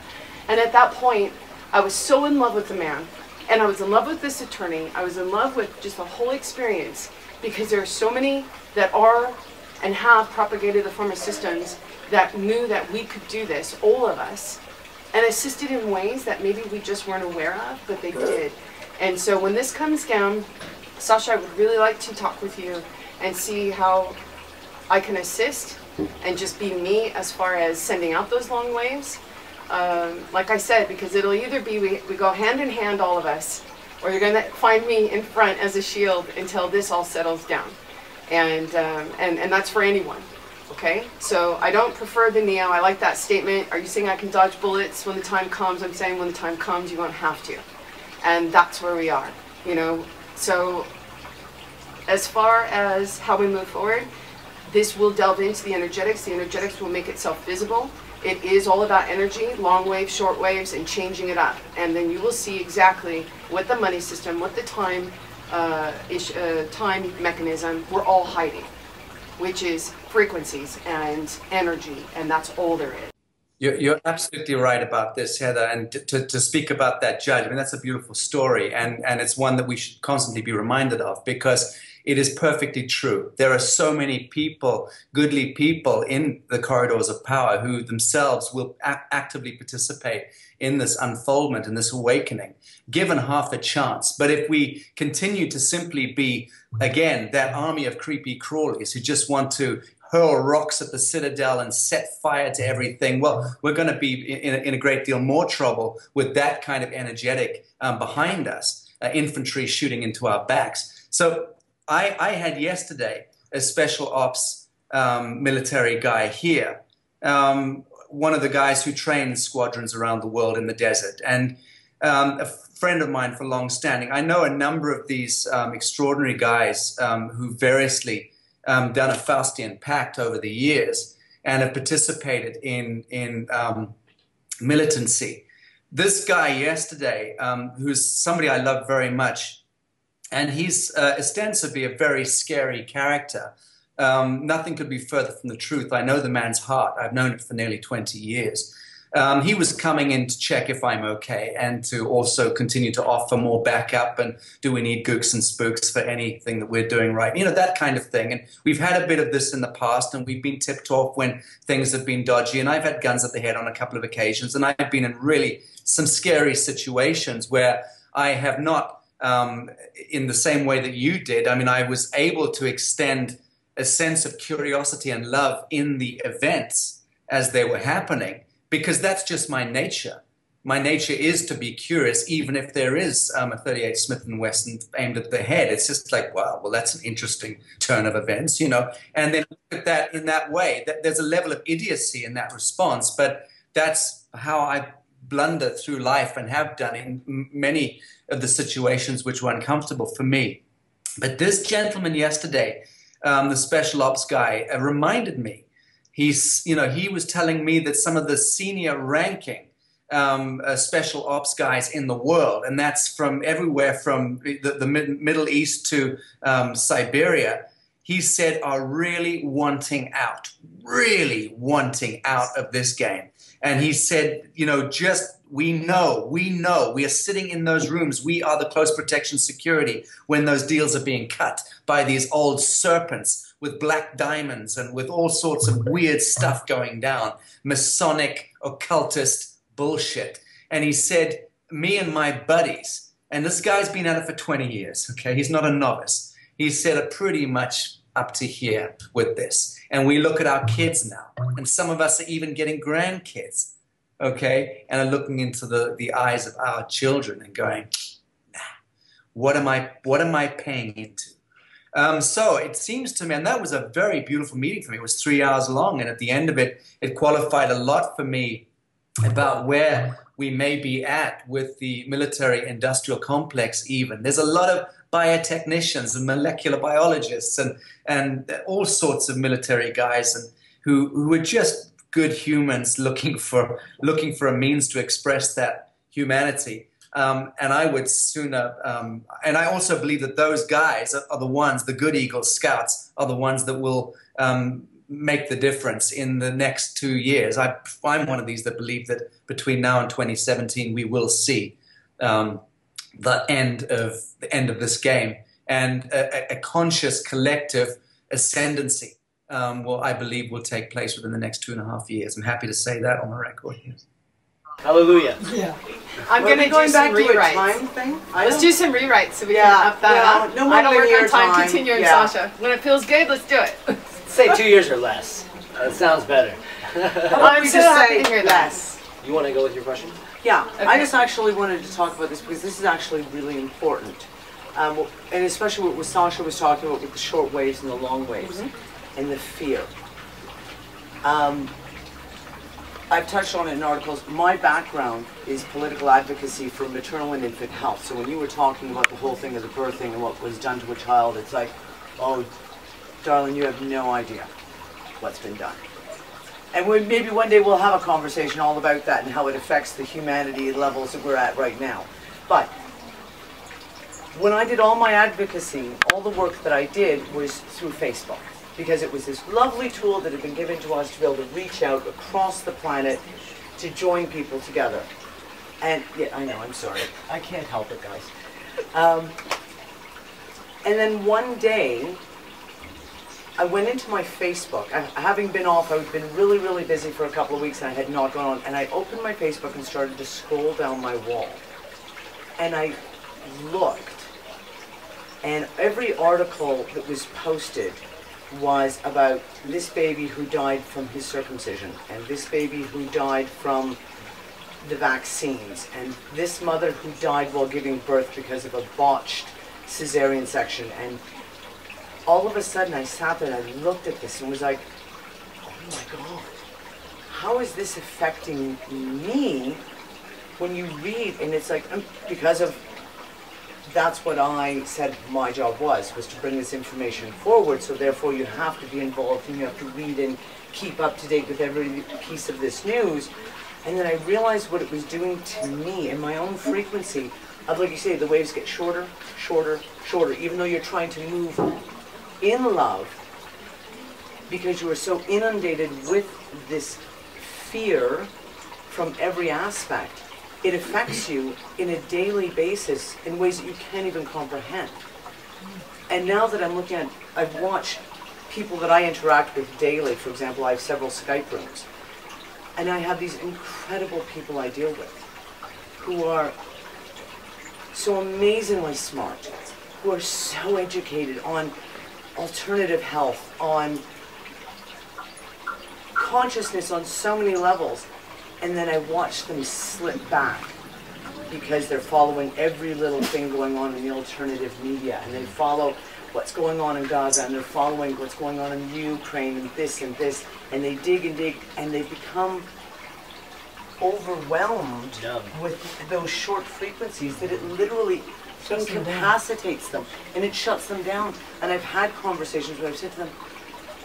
Speaker 1: And at that point, I was so in love with the man. And I was in love with this attorney. I was in love with just the whole experience because there are so many that are and have propagated the form of systems that knew that we could do this, all of us, and assisted in ways that maybe we just weren't aware of, but they did. And so when this comes down, Sacha, I would really like to talk with you and see how I can assist and just be me as far as sending out those long waves. Like I said, because it'll either be we go hand in hand, all of us, or you're going to find me in front as a shield until this all settles down. And that's for anyone. Okay, so I don't prefer the Neo. I like that statement. Are you saying I can dodge bullets when the time comes? I'm saying when the time comes, you won't have to. And that's where we are, you know. So as far as how we move forward, this will delve into the energetics. The energetics will make itself visible. It is all about energy, long waves, short waves, and changing it up. And then you will see exactly what the money system, what the time mechanism, we're all hiding, which is frequencies and energy, and that's all there is.
Speaker 4: You're absolutely right about this, Heather, and to speak about that judge, I mean, that's a beautiful story, and it's one that we should constantly be reminded of, because it is perfectly true. There are so many people, goodly people in the corridors of power who themselves will actively participate in this unfoldment and this awakening, given half a chance. But if we continue to simply be, again, that army of creepy crawlies who just want to hurl rocks at the citadel and set fire to everything, well, we're going to be in a great deal more trouble with that kind of energetic behind us, infantry shooting into our backs. So I had yesterday a special ops military guy here, one of the guys who trains squadrons around the world in the desert, and a friend of mine for long standing. I know a number of these extraordinary guys who variously done a Faustian pact over the years and have participated in militancy. This guy yesterday, who's somebody I love very much, and he's ostensibly a very scary character. Nothing could be further from the truth. I know the man's heart. I've known it for nearly 20 years. He was coming in to check if I'm okay and to also continue to offer more backup and do we need gooks and spooks for anything that we're doing right, you know, that kind of thing. And we've had a bit of this in the past, and we've been tipped off when things have been dodgy, and I've had guns at the head on a couple of occasions, and I've been in really some scary situations where I have not, in the same way that you did, I mean, I was able to extend a sense of curiosity and love in the events as they were happening, because that's just my nature. My nature is to be curious, even if there is a 38 Smith & Wesson aimed at the head. It's just like, wow, well, that's an interesting turn of events, you know. And then look at that in that way. There's a level of idiocy in that response, but that's how I blunder through life and have done in many of the situations which were uncomfortable for me. But this gentleman yesterday, the special ops guy, reminded me. He was telling me that some of the senior ranking special ops guys in the world, and that's from everywhere from the Middle East to Siberia, he said are really wanting out of this game. And he said, we know, we are sitting in those rooms. We are the close protection security when those deals are being cut by these old serpents with black diamonds and with all sorts of weird stuff going down, Masonic, occultist bullshit. And he said, me and my buddies, and this guy's been at it for 20 years, okay? He's not a novice. He said are pretty much up to here with this. And we look at our kids now, and some of us are even getting grandkids, okay? And are looking into the eyes of our children and going, nah, what am I paying into? So it seems to me, and that was a very beautiful meeting for me. It was 3 hours long, and at the end of it, it qualified a lot for me about where we may be at with the military-industrial complex even. There's a lot of biotechnicians and molecular biologists and all sorts of military guys and who are just good humans looking for a means to express that humanity. And I would sooner, and I also believe that those guys are the ones, the good Eagle Scouts, are the ones that will make the difference in the next 2 years. I'm one of these that believe that between now and 2017 we will see the end of this game, and a conscious collective ascendancy I believe will take place within the next 2.5 years. I'm happy to say that on the record here.
Speaker 3: Hallelujah.
Speaker 6: Yeah.
Speaker 1: I'm going to do some rewrites. Let's do some rewrites so we can up that up.
Speaker 6: No
Speaker 1: I don't work on time
Speaker 6: time.
Speaker 1: continuing, Sasha. When it feels good, let's do it.
Speaker 3: Say 2 years or less. That sounds better.
Speaker 1: I'm so happy to hear that.
Speaker 3: You want to go with your question?
Speaker 6: Yeah,
Speaker 1: Okay.
Speaker 6: I just actually wanted to talk about this because this is actually really important. And especially what Sacha was talking about with the short waves and the long waves and the fear. I've touched on it in articles. My background is political advocacy for maternal and infant health. So when you were talking about the whole thing of the birthing and what was done to a child, it's like, oh, darling, you have no idea what's been done. And maybe one day we'll have a conversation all about that and how it affects the humanity levels that we're at right now. But when I did all my advocacy, all the work that I did was through Facebook, because it was this lovely tool that had been given to us to be able to reach out across the planet to join people together. And yeah, I know, I'm sorry. I can't help it, guys. And then one day, I went into my Facebook. Having been off, I've been really, really busy for a couple of weeks and I had not gone on. And I opened my Facebook and started to scroll down my wall. And I looked, and every article that was posted was about this baby who died from his circumcision, and this baby who died from the vaccines, and this mother who died while giving birth because of a botched cesarean section. And all of a sudden I sat there and I looked at this and was like, oh my God, how is this affecting me? When you read, and it's like, because of, that's what I said my job was to bring this information forward, so therefore you have to be involved and you have to read and keep up to date with every piece of this news. And then I realized what it was doing to me and my own frequency of, like you say, the waves get shorter, shorter, shorter, even though you're trying to move in love, because you are so inundated with this fear from every aspect. It affects you in a daily basis in ways that you can't even comprehend. And now that I'm looking at, I've watched people that I interact with daily. For example, I have several Skype rooms. And I have these incredible people I deal with who are so amazingly smart, who are so educated on alternative health, on consciousness on so many levels. And then I watch them slip back because they're following every little thing going on in the alternative media, and they follow what's going on in Gaza, and they're following what's going on in Ukraine, and this, and they dig, and they become overwhelmed with those short frequencies that it literally incapacitates them, and it shuts them down. And I've had conversations where I've said to them,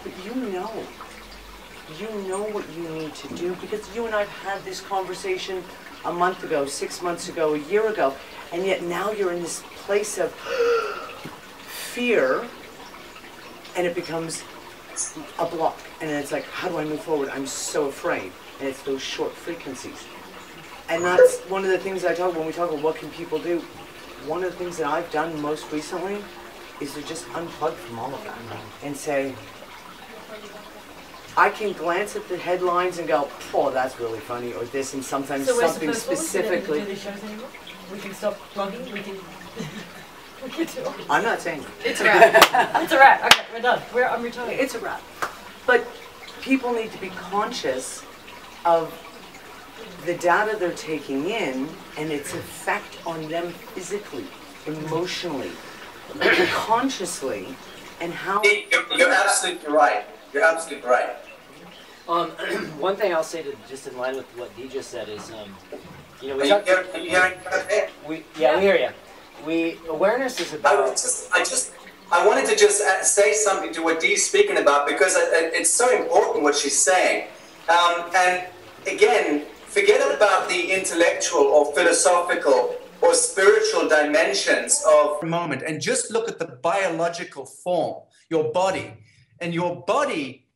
Speaker 6: but you know what you need to do, because you and I've had this conversation a month ago, 6 months ago, a year ago, and yet now you're in this place of fear, and it becomes a block. And then it's like, how do I move forward? I'm so afraid. And it's those short frequencies. And that's one of the things I talk when we talk about what can people do. One of the things that I've done most recently is to just unplug from all of that and say, I can glance at the headlines and go, oh, that's really funny, or this, and sometimes something specifically.
Speaker 2: So we're supposed to do the shows anymore? We can stop plugging, we can do it.
Speaker 6: I'm not saying that.
Speaker 2: It's a wrap. It's a wrap. Okay, we're done. I'm retired.
Speaker 6: It's a wrap. But people need to be conscious of the data they're taking in and its effect on them physically, emotionally, consciously, and how...
Speaker 5: You're absolutely right. You're absolutely right.
Speaker 3: One thing I'll say, just in line with what Dee just said, is, you know,
Speaker 5: Are you hearing
Speaker 3: we hear you. Awareness is about...
Speaker 5: I wanted to just say something to what Dee's speaking about, because it's so important what she's saying. And again, forget about the intellectual or philosophical or spiritual dimensions of a moment, and just look at the biological form, your body. And your body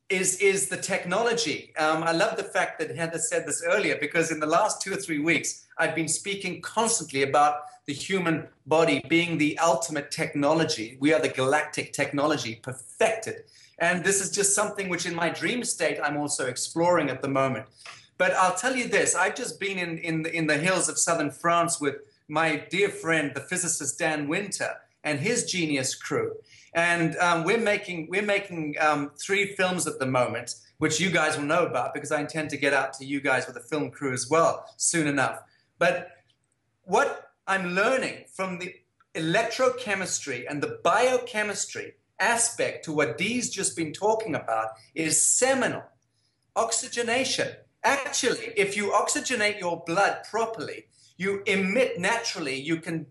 Speaker 5: is the technology. I love the fact that Heather said this earlier, because in the last 2 or 3 weeks, I've been speaking constantly about the human body being the ultimate technology. We are the galactic technology, perfected. And this is just something which in my dream state, I'm also exploring at the moment. But I'll tell you this, I've just been in the hills of southern France with my dear friend, the physicist Dan Winter, and his genius crew. And we're making 3 films at the moment, which you guys will know about, because I intend to get out to you guys with a film crew as well soon enough. But what I'm learning from the electrochemistry and the biochemistry aspect to what Dee's just been talking about is seminal. Oxygenation. Actually, if you oxygenate your blood properly, you emit naturally, you can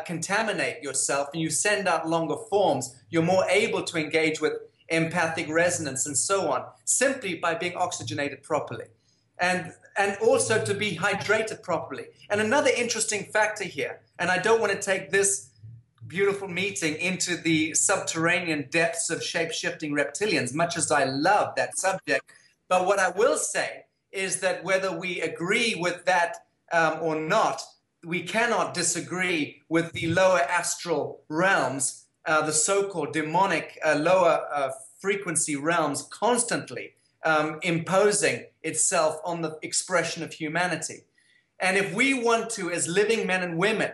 Speaker 5: contaminate yourself, and you send out longer forms. You're more able to engage with empathic resonance and so on, simply by being oxygenated properly. And also to be hydrated properly. And another interesting factor here, and I don't want to take this beautiful meeting into the subterranean depths of shape-shifting reptilians, much as I love that subject, but what I will say is that whether we agree with that or not, we cannot disagree with the lower astral realms, the so-called demonic lower frequency realms constantly imposing itself on the expression of humanity. And if we want to, as living men and women,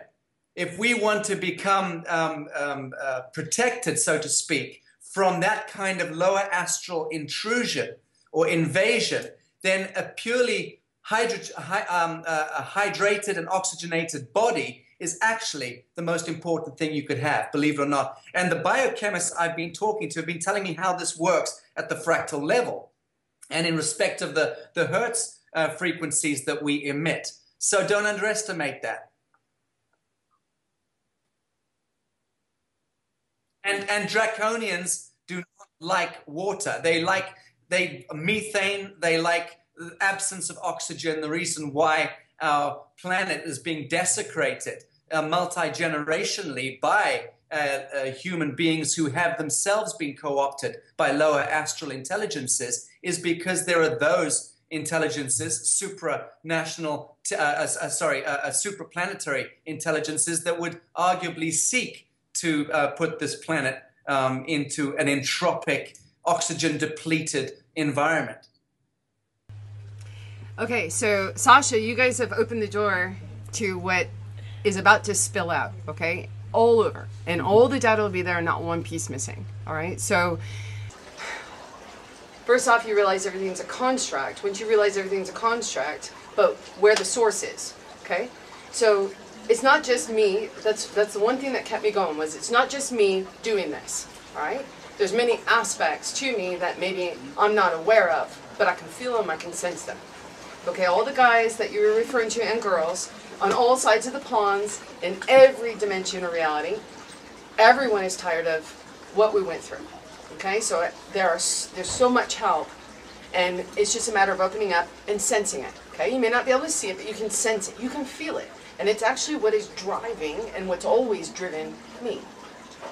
Speaker 5: if we want to become protected, so to speak, from that kind of lower astral intrusion or invasion, then a purely hydrated and oxygenated body is actually the most important thing you could have, believe it or not. And the biochemists I've been talking to have been telling me how this works at the fractal level and in respect of the Hertz frequencies that we emit. So don't underestimate that. And draconians do not like water. They like methane, they like the absence of oxygen, the reason why our planet is being desecrated multi-generationally by human beings who have themselves been co-opted by lower astral intelligences is because there are those intelligences, supraplanetary intelligences that would arguably seek to put this planet into an entropic, oxygen-depleted environment.
Speaker 1: Okay, so Sacha, you guys have opened the door to what is about to spill out, okay? All over. And all the data will be there, not one piece missing, all right? So, first off, you realize everything's a construct. Once you realize everything's a construct, but where the source is, okay? So, it's not just me. That's the one thing that kept me going, was it's not just me doing this, all right? There's many aspects to me that maybe I'm not aware of, but I can feel them, I can sense them. Okay, all the guys that you were referring to and girls on all sides of the ponds in every dimension of reality, everyone is tired of what we went through. Okay, so there's so much help, and it's just a matter of opening up and sensing it. Okay, you may not be able to see it, but you can sense it, you can feel it, and it's actually what is driving and what's always driven me.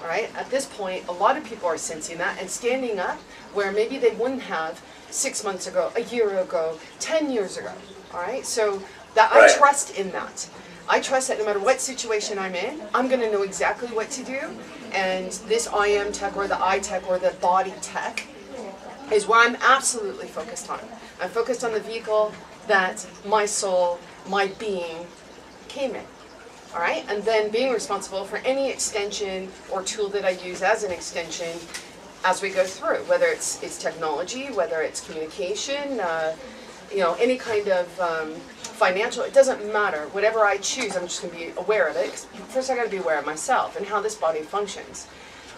Speaker 1: All right, at this point, a lot of people are sensing that and standing up where maybe they wouldn't have 6 months ago, a year ago, 10 years ago. All right, so that I trust in that. I trust that no matter what situation I'm in, I'm going to know exactly what to do. And this I am tech or the I tech or the body tech is where I'm absolutely focused on. I'm focused on the vehicle that my soul, my being came in. All right, and then being responsible for any extension or tool that I use as an extension as we go through, whether it's technology, whether it's communication, you know, any kind of financial, it doesn't matter. Whatever I choose, I'm just going to be aware of it. 'Cause first, I got to be aware of myself and how this body functions.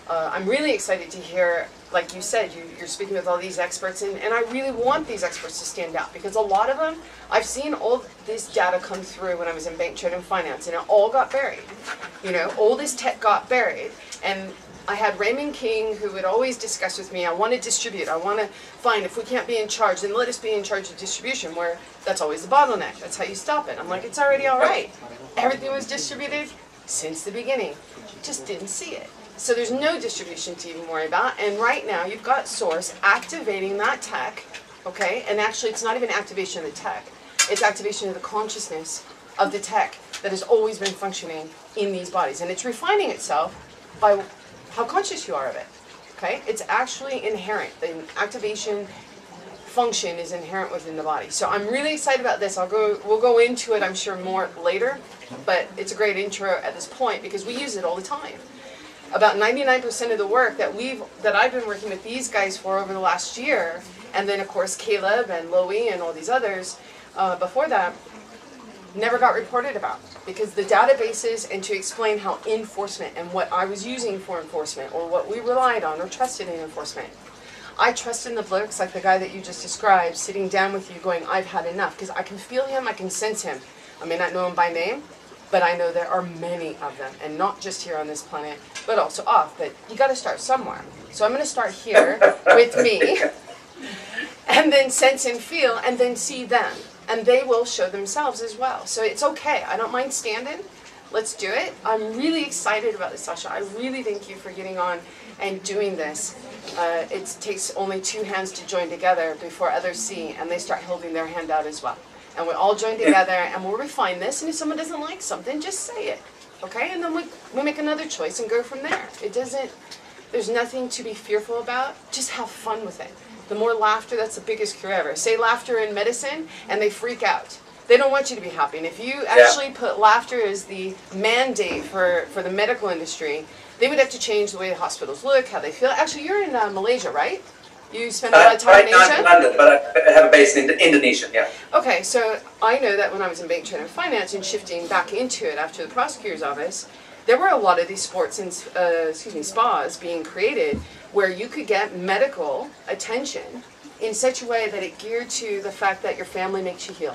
Speaker 1: I'm really excited to hear, like you said, you're speaking with all these experts, and I really want these experts to stand out, because a lot of them, I've seen all this data come through when I was in bank, trade, and finance, and it all got buried. You know, all this tech got buried, and I had Raymond King, who would always discuss with me, I want to distribute, I want to find, if we can't be in charge, then let us be in charge of distribution, where that's always the bottleneck. That's how you stop it. I'm like, it's already all right. Everything was distributed since the beginning. Just didn't see it. So there's no distribution to even worry about. And right now, you've got Source activating that tech, okay? And actually, it's not even activation of the tech. It's activation of the consciousness of the tech that has always been functioning in these bodies. And it's refining itself by how conscious you are of it, okay? It's actually inherent. The activation function is inherent within the body. So I'm really excited about this. We'll go into it, I'm sure, more later. But it's a great intro at this point because we use it all the time. About 99% of the work that I've been working with these guys for over the last year, and then of course Caleb and Loie and all these others before that, never got reported about, because the databases, and to explain how enforcement and what I was using for enforcement, or what we relied on or trusted in enforcement. I trust in the blokes like the guy that you just described, sitting down with you going, I've had enough, because I can feel him, I can sense him. I may not know him by name, but I know there are many of them, and not just here on this planet, but also off. But you got to start somewhere. So I'm going to start here with me, and then sense and feel, and then see them. And they will show themselves as well. So it's okay. I don't mind standing. Let's do it. I'm really excited about this, Sacha. I really thank you for getting on and doing this. It takes only two hands to join together before others see, and they start holding their hand out as well. And we all join together, and we'll refine this. And if someone doesn't like something, just say it, okay? And then we make another choice and go from there. There's nothing to be fearful about. Just have fun with it. The more laughter, that's the biggest cure ever. Say laughter in medicine, and they freak out. They don't want you to be happy. And if you actually put laughter as the mandate for the medical industry, they would have to change the way the hospitals look, how they feel. Actually, you're in Malaysia, right? You spend a lot of time in Asia?
Speaker 5: Right now in London, but I have a base in Indonesia, yeah.
Speaker 1: Okay, so I know that when I was in bank, trade, and finance and shifting back into it after the prosecutor's office, there were a lot of these sports and spas being created where you could get medical attention in such a way that it geared to the fact that your family makes you heal.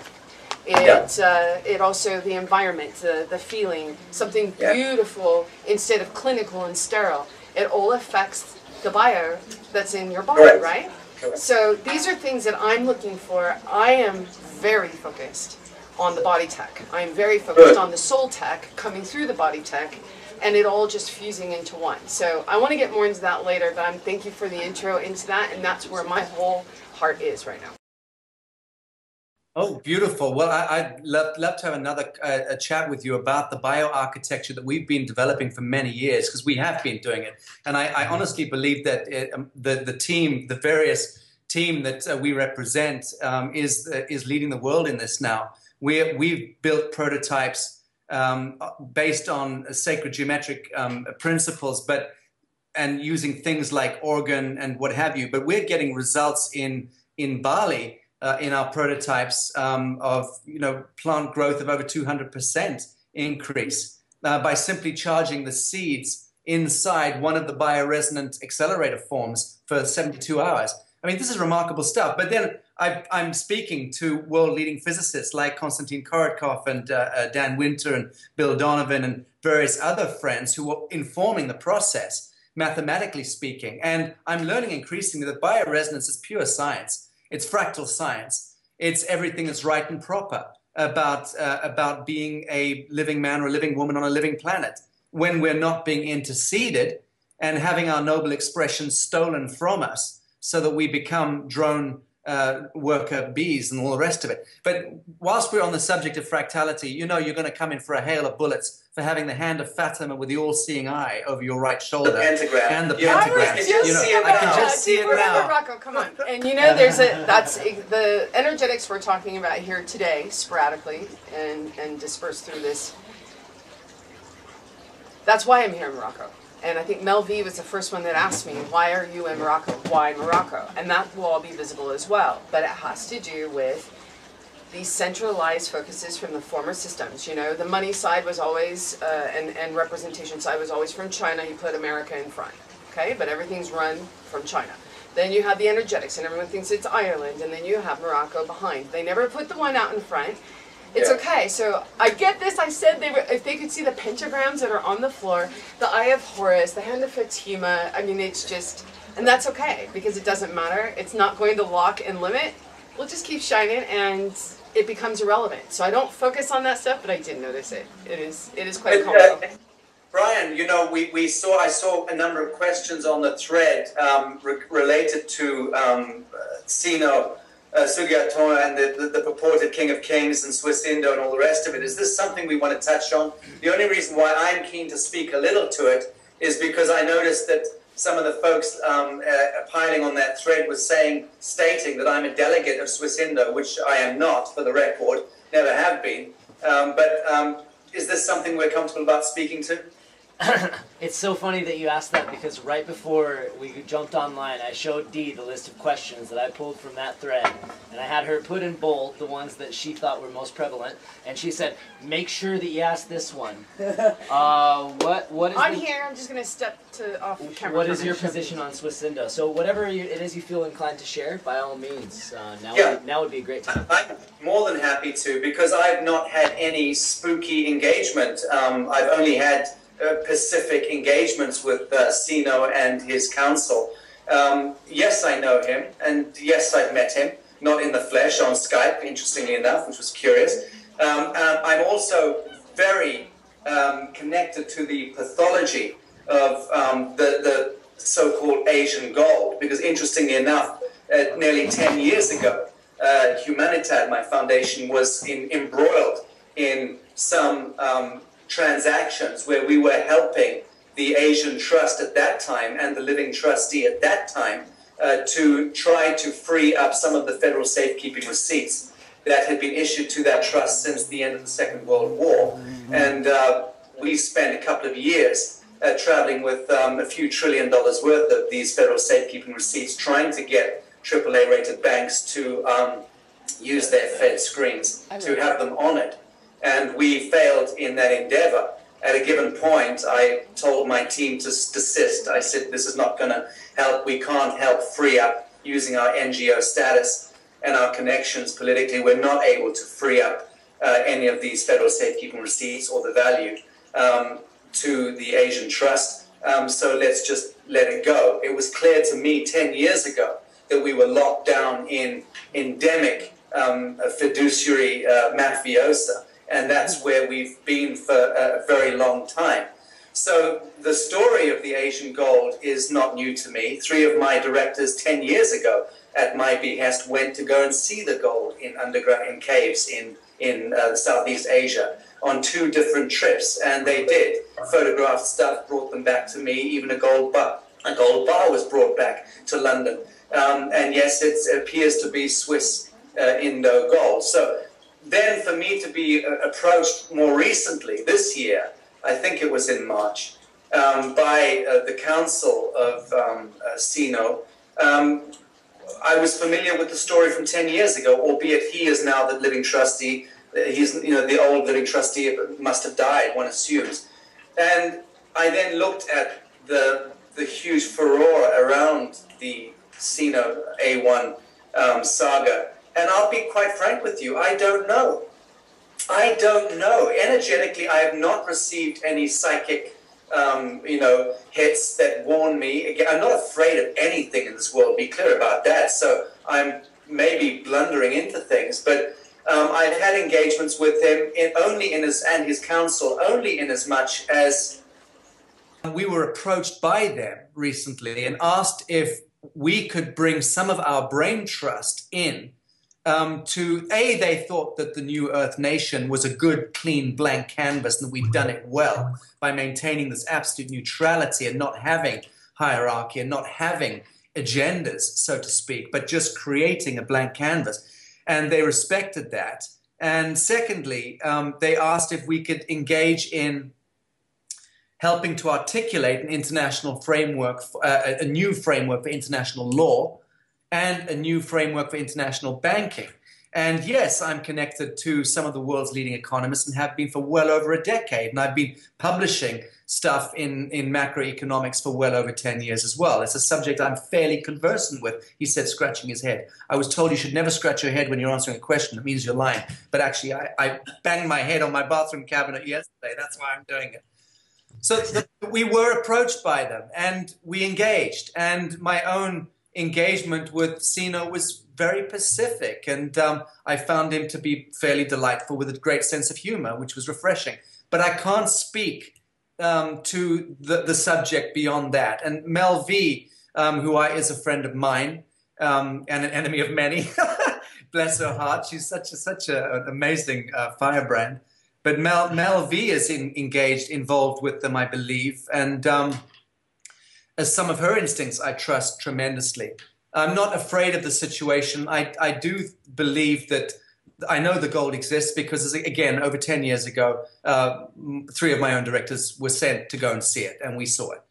Speaker 1: It also, the environment, the feeling, something beautiful instead of clinical and sterile. It all affects the bio that's in your body, right? Correct. So these are things that I'm looking for. I am very focused on the body tech. I am very focused on the soul tech coming through the body tech, and it all just fusing into one. So I want to get more into that later, but thank you for the intro into that, and that's where my whole heart is right now.
Speaker 7: Oh, beautiful. Well, I'd love to have another a chat with you about the bioarchitecture that we've been developing for many years, because we have been doing it. And I honestly believe that the various team that we represent is leading the world in this now. We've built prototypes based on sacred geometric principles, and using things like organ and what have you. But we're getting results in Bali. In our prototypes of plant growth of over 200% increase by simply charging the seeds inside one of the bioresonant accelerator forms for 72 hours. I mean, this is remarkable stuff. But then I'm speaking to world-leading physicists like Konstantin Korotkov and Dan Winter and Bill Donovan and various other friends who are informing the process, mathematically speaking. And I'm learning increasingly that bioresonance is pure science. It's fractal science. It's everything that's right and proper about being a living man or a living woman on a living planet when we're not being interceded and having our noble expressions stolen from us so that we become drone worker bees and all the rest of it. But whilst we're on the subject of fractality, you know you're going to come in for a hail of bullets for having the hand of Fatima with the all-seeing eye over your right shoulder.
Speaker 5: The pentagram.
Speaker 7: And the
Speaker 5: Yeah,
Speaker 7: pentagram.
Speaker 1: I was just
Speaker 7: I can just see it now.
Speaker 1: Rocco, come on. And you know, that's the energetics we're talking about here today, sporadically and dispersed through this. That's why I'm here in Morocco. And I think Mel V was the first one that asked me, why are you in Morocco? Why Morocco? And that will all be visible as well. But it has to do with these centralized focuses from the former systems. You know, the money side was always, and representation side was always from China. You put America in front, okay? But everything's run from China. Then you have the energetics, and everyone thinks it's Ireland, and then you have Morocco behind. They never put the one out in front. It's okay. So I get this. I said if they could see the pentagrams that are on the floor, the Eye of Horus, the Hand of Fatima. I mean, it's just, and that's okay because it doesn't matter. It's not going to lock and limit. We'll just keep shining, and it becomes irrelevant. So I don't focus on that stuff, but I did notice it. It is quite comical.
Speaker 5: Brian, you know, I saw a number of questions on the thread related to Sino. Sugihato and the purported King of Kings and Swiss Indo and all the rest of it. Is this something we want to touch on? The only reason why I'm keen to speak a little to it is because I noticed that some of the folks piling on that thread was stating that I'm a delegate of Swiss Indo, which I am not, for the record, never have been. But is this something we're comfortable about speaking to?
Speaker 3: It's so funny that you asked that because right before we jumped online, I showed Dee the list of questions that I pulled from that thread, and I had her put in bold the ones that she thought were most prevalent, and she said, "Make sure that you ask this one." What is?
Speaker 1: I'm here. I'm just gonna step off the camera.
Speaker 3: What is your position on Swiss Indo? So whatever it is you feel inclined to share, by all means. Now would be a great time.
Speaker 5: I'm more than happy to, because I've not had any spooky engagement. I've only had Pacific engagements with Sino and his council. Yes, I know him, and yes, I've met him, not in the flesh, on Skype, interestingly enough, which was curious. I'm also very connected to the pathology of the so-called Asian gold, because interestingly enough, nearly 10 years ago, Humanitad, my foundation, was embroiled in some transactions where we were helping the Asian Trust at that time and the living trustee at that time to try to free up some of the federal safekeeping receipts that had been issued to that trust since the end of the Second World War. And we spent a couple of years traveling with a few $1 trillion worth of these federal safekeeping receipts, trying to get AAA rated banks to use their Fed screens to have them honored. And we failed in that endeavor. At a given point, I told my team to desist. I said, this is not going to help. We can't help free up using our NGO status and our connections politically. We're not able to free up any of these federal safekeeping receipts or the value to the Asian Trust. So let's just let it go. It was clear to me 10 years ago that we were locked down in endemic fiduciary mafiosa. And that's where we've been for a very long time. So the story of the Asian gold is not new to me. 3 of my directors 10 years ago, at my behest, went to go and see the gold in underground, in caves in Southeast Asia on 2 different trips. And they did. Photographed stuff, brought them back to me. Even a gold bar was brought back to London. And yes, it appears to be Swiss Indo gold. So then for me to be approached more recently, this year, I think it was in March, by the council of Sino, I was familiar with the story from 10 years ago, albeit he is now the living trustee. He's, the old living trustee must have died, one assumes. And I then looked at the huge furore around the Sino A1
Speaker 4: saga. And I'll be quite frank with you, I don't know. I don't know. Energetically, I have not received any psychic, hits that warn me. Again, I'm not afraid of anything in this world, be clear about that. So I'm maybe blundering into things, but I've had engagements with him and his counsel only in as much as
Speaker 7: we were approached by them recently and asked if we could bring some of our brain trust in they thought that the New Earth Nation was a good, clean, blank canvas and that we'd done it well by maintaining this absolute neutrality and not having hierarchy and not having agendas, so to speak, but just creating a blank canvas. And they respected that. And secondly, they asked if we could engage in helping to articulate an international framework, a new framework for international law, and a new framework for international banking. And yes, I'm connected to some of the world's leading economists and have been for well over a decade. And I've been publishing stuff in macroeconomics for well over 10 years as well. It's a subject I'm fairly conversant with, he said, scratching his head. I was told you should never scratch your head when you're answering a question. It means you're lying. But actually, I banged my head on my bathroom cabinet yesterday. That's why I'm doing it. So we were approached by them and we engaged. And my own engagement with Sino was very pacific, and I found him to be fairly delightful with a great sense of humor, which was refreshing. But I can't speak to the subject beyond that. And Mel V, who is a friend of mine and an enemy of many, bless her heart, she's such an amazing firebrand. But Mel V is involved with them, I believe, and as some of her instincts I trust tremendously. I'm not afraid of the situation. I do believe that I know the gold exists because, again, over 10 years ago, 3 of my own directors were sent to go and see it, and we saw it.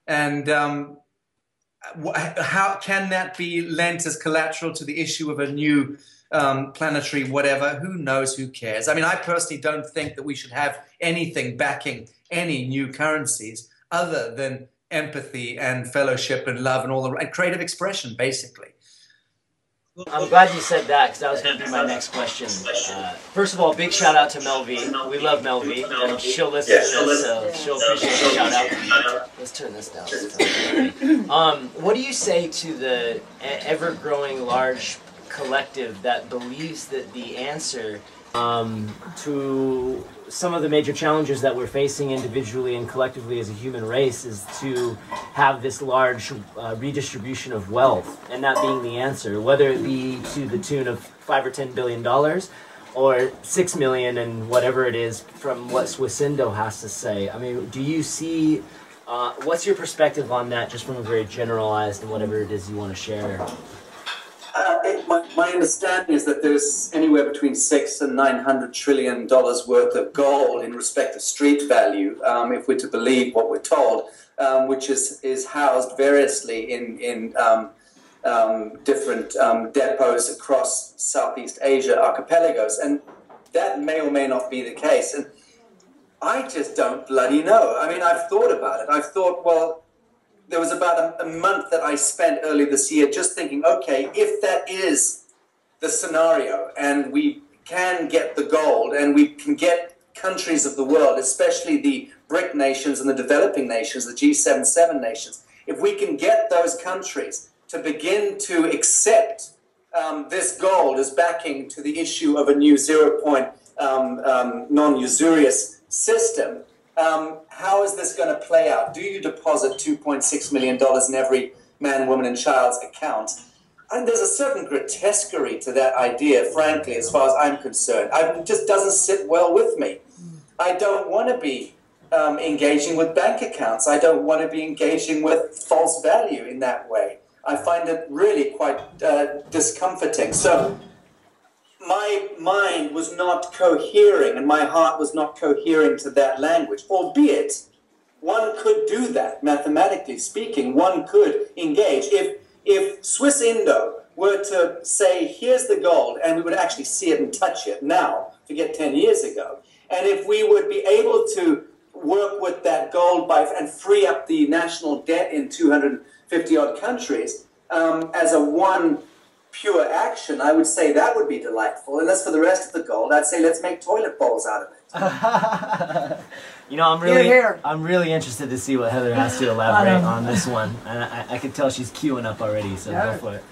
Speaker 7: And how can that be lent as collateral to the issue of a new planetary whatever? Who knows? Who cares? I mean, I personally don't think that we should have anything backing any new currencies other than empathy and fellowship and love and and creative expression, basically.
Speaker 3: I'm glad you said that because that was going to be my next question. First of all, big shout out to Mel V. We love Mel V. And she'll listen to this, so she'll appreciate the shout out. Let's turn this down. What do you say to the ever-growing large collective that believes that the answer to some of the major challenges that we're facing individually and collectively as a human race is to have this large redistribution of wealth, and that being the answer, whether it be to the tune of $5 or $10 billion or 6 million and whatever it is from what Swisindo has to say. I mean, do you see, what's your perspective on that, just from a very generalized and whatever it is you want to share?
Speaker 4: My understanding is that there's anywhere between $600 and $900 trillion worth of gold in respect of street value, if we're to believe what we're told, which is housed variously in different depots across Southeast Asia archipelagos, and that may or may not be the case. And I just don't bloody know. I mean, I've thought about it. I've thought, well, there was about a month that I spent early this year just thinking, okay, if that is the scenario and we can get the gold and we can get countries of the world, especially the BRIC nations and the developing nations, the G77 nations, if we can get those countries to begin to accept this gold as backing to the issue of a new 0-point non-usurious system, how is this going to play out? Do you deposit $2.6 million in every man, woman, and child's account? And there's a certain grotesquerie to that idea, frankly, as far as I'm concerned. It just doesn't sit well with me. I don't want to be engaging with bank accounts. I don't want to be engaging with false value in that way. I find it really quite discomforting. So my mind was not cohering and my heart was not cohering to that language, albeit one could do that, mathematically speaking. One could engage. If Swisindo were to say, here's the gold, and we would actually see it and touch it now, forget 10 years ago, and if we would be able to work with that gold and free up the national debt in 250-odd countries as a one pure action, I would say that would be delightful. And as for the rest of the gold, I'd say let's make toilet bowls out of it.
Speaker 3: You know, I'm really interested to see what Heather has to elaborate on this one. And I can tell she's queuing up already, so go for it.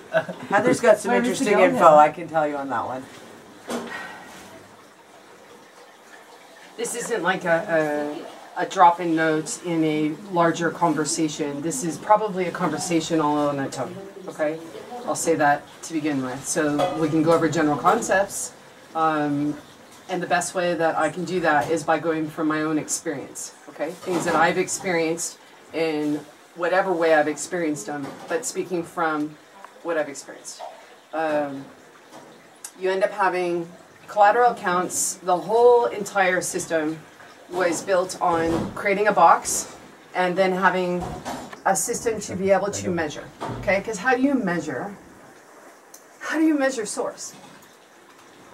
Speaker 6: Heather's got some interesting info, I can tell you on that one.
Speaker 1: This isn't like a drop-in note in a larger conversation. This is probably a conversation all on its own, okay? I'll say that to begin with. So we can go over general concepts, and the best way that I can do that is by going from my own experience, okay? Things that I've experienced in whatever way I've experienced them, but speaking from what I've experienced. You end up having collateral accounts. The whole entire system was built on creating a box and then having a system to be able to measure, okay? Because how do you measure source,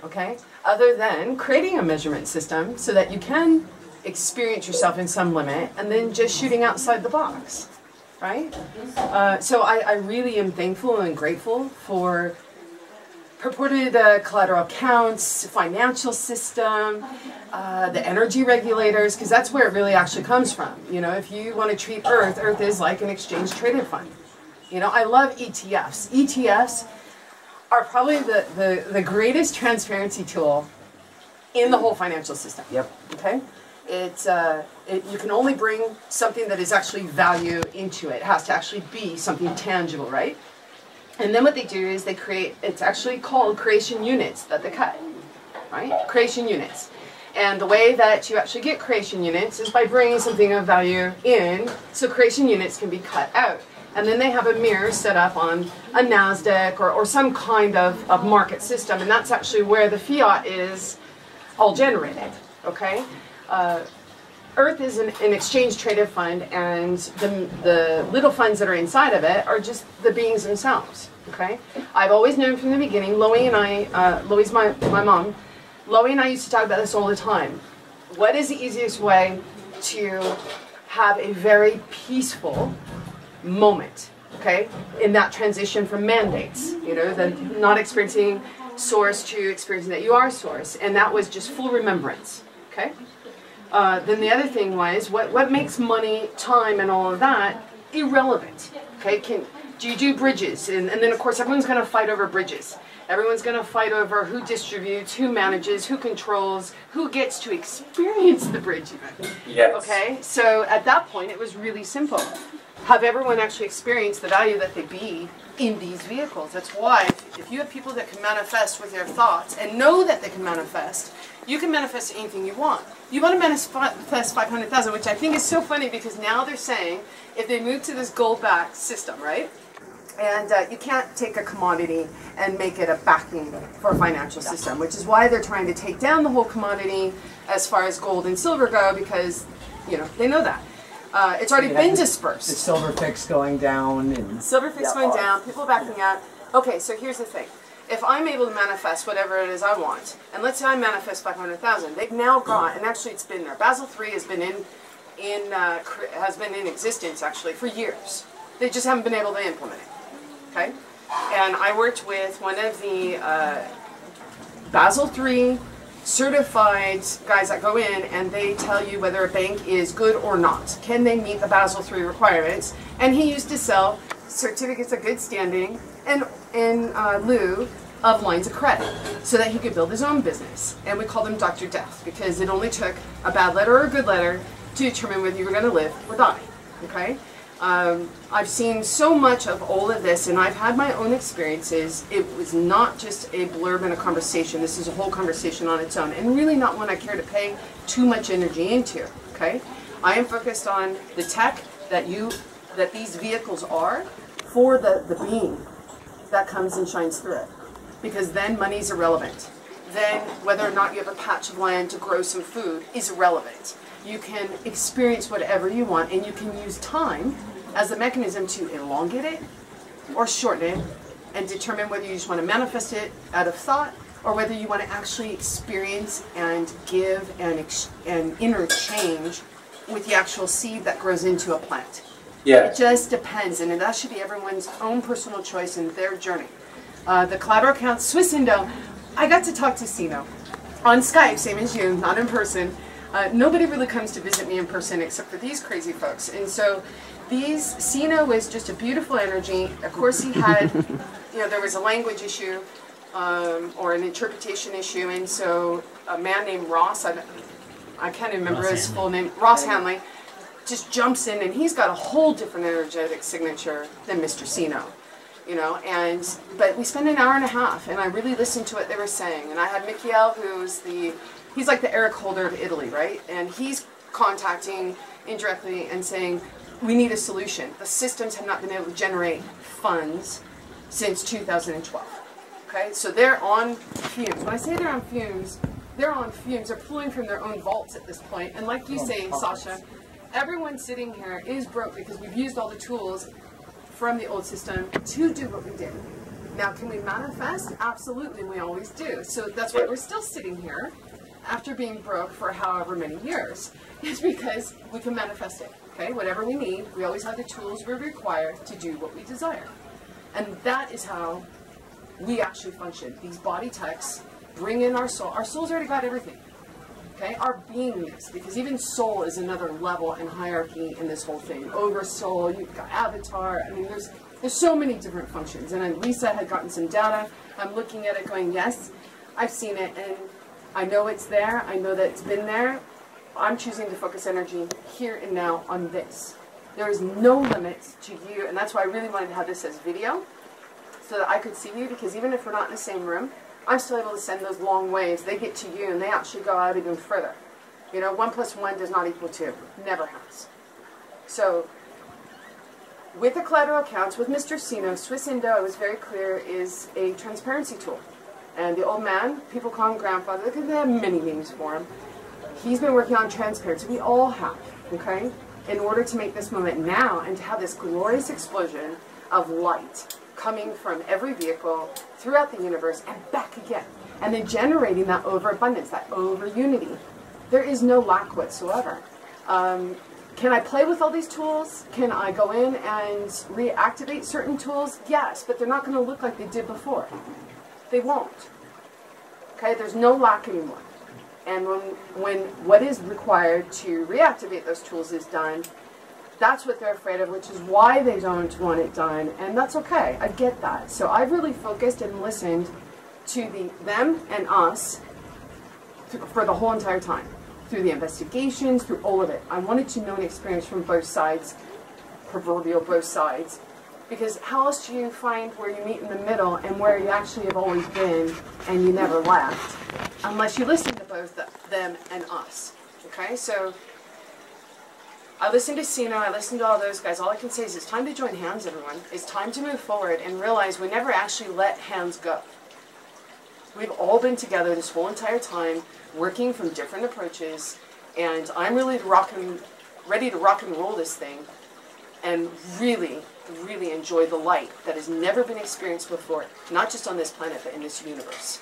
Speaker 1: okay? Other than creating a measurement system so that you can experience yourself in some limit and then just shooting outside the box, right? So I really am thankful and grateful for purported collateral accounts, financial system, the energy regulators, because that's where it really actually comes from. You know, if you want to treat Earth is like an exchange traded fund. You know, I love ETFs. ETFs are probably the greatest transparency tool in the whole financial system.
Speaker 6: Yep.
Speaker 1: Okay? You can only bring something that is actually value into it. It has to actually be something tangible, right? And then what they do is they create, it's actually called creation units that they cut, right? Creation units. And the way that you actually get creation units is by bringing something of value in, so creation units can be cut out. And then they have a mirror set up on a NASDAQ or some kind of market system, and that's actually where the fiat is all generated, okay? Earth is an exchange traded fund, and the little funds that are inside of it are just the beings themselves, okay? I've always known from the beginning, Loie and I, Loie's my mom, Loie and I used to talk about this all the time. What is the easiest way to have a very peaceful moment, okay, in that transition from mandates, you know, the not experiencing source to experiencing that you are source, and that was just full remembrance, okay? Then the other thing was, what makes money, time, and all of that irrelevant, okay? Do you do bridges? And then, of course, everyone's going to fight over bridges. Everyone's going to fight over who distributes, who manages, who controls, who gets to experience the bridge even.
Speaker 4: Yes.
Speaker 1: Okay, so at that point, it was really simple. Have everyone actually experience the value that they be in these vehicles. That's why if you have people that can manifest with their thoughts and know that they can manifest, you can manifest anything you want. You want to manifest 500,000, which I think is so funny because now they're saying if they move to this gold-backed system, right? And you can't take a commodity and make it a backing for a financial system, which is why they're trying to take down the whole commodity as far as gold and silver go, because, you know, they know that. It's already been dispersed.
Speaker 6: The silver fix going down. And
Speaker 1: silver fix going down, people backing out. Okay, so here's the thing. If I'm able to manifest whatever it is I want, and let's say I manifest 500,000, they've now got, and actually it's been there. Basel III has been in existence actually for years. They just haven't been able to implement it. Okay, and I worked with one of the Basel III certified guys that go in and they tell you whether a bank is good or not. Can they meet the Basel III requirements? And he used to sell certificates of good standing and in lieu of lines of credit so that he could build his own business. And we call them Dr. Death because it only took a bad letter or a good letter to determine whether you were going to live or die. Okay? I've seen so much of all of this, and I've had my own experiences. It was not just a blurb and a conversation. This is a whole conversation on its own, and really not one I care to pay too much energy into. Okay, I am focused on the tech that these vehicles are for the being that comes and shines through it, because then money's irrelevant. Then whether or not you have a patch of land to grow some food is irrelevant. You can experience whatever you want, and you can use time as a mechanism to elongate it or shorten it and determine whether you just want to manifest it out of thought or whether you want to actually experience and give and interchange with the actual seed that grows into a plant.
Speaker 4: Yeah.
Speaker 1: It just depends, and that should be everyone's own personal choice in their journey. The collateral account, Swiss Indo. I got to talk to Sino on Skype, same as you, not in person. Nobody really comes to visit me in person except for these crazy folks. And so Sino was just a beautiful energy. Of course he had, there was a language issue or an interpretation issue. And so a man named Ross, I can't remember his full name, Ross Hanley, just jumps in and he's got a whole different energetic signature than Mr. Sino. But we spent an hour and a half, and I really listened to what they were saying. And I had Michael, he's like the Eric Holder of Italy, right? And he's contacting indirectly and saying, we need a solution. The systems have not been able to generate funds since 2012. Okay, so they're on fumes. When I say they're on fumes, they're pulling from their own vaults at this point. And like you say, Sacha, everyone sitting here is broke because we've used all the tools from the old system to do what we did. Now, can we manifest? Absolutely, we always do. So that's why we're still sitting here after being broke for however many years. It's because we can manifest it, okay? Whatever we need, we always have the tools we require to do what we desire. And that is how we actually function. These body techs bring in our soul. Our soul's already got everything. Okay, our beingness, because even soul is another level and hierarchy in this whole thing. Over soul, you've got avatar. I mean, there's so many different functions. And then Lisa had gotten some data. I'm looking at it going, yes, I've seen it, and I know it's there. I know that it's been there. I'm choosing to focus energy here and now on this. There is no limits to you, and that's why I really wanted to have this as video, so that I could see you, because even if we're not in the same room, I'm still able to send those long waves. They get to you, and they actually go out even further. 1 + 1 does not equal 2. Never has. So, with the collateral accounts, with Mr. Sino, Swiss Indo, it was very clear, is a transparency tool. And the old man, people call him grandfather, because they have many names for him. He's been working on transparency. We all have, okay? In order to make this moment now, and to have this glorious explosion of light coming from every vehicle throughout the universe and back again, and then generating that overabundance, that over-unity. There is no lack whatsoever. Can I play with all these tools? Can I go in and reactivate certain tools? Yes, but they're not going to look like they did before. They won't. Okay, there's no lack anymore. And when what is required to reactivate those tools is done, that's what they're afraid of, which is why they don't want it done, and that's okay. I get that. So I've really focused and listened to them and us for the whole entire time, through the investigations, through all of it. I wanted to know and experience from both sides, proverbial both sides, because how else do you find where you meet in the middle and where you actually have always been and you never left, unless you listen to both them and us. Okay, so I listened to Sino, I listened to all those guys. All I can say is it's time to join hands, everyone. It's time to move forward and realize we never actually let hands go. We've all been together this whole entire time, working from different approaches, and I'm really ready to rock and roll this thing and really, really enjoy the light that has never been experienced before, not just on this planet, but in this universe.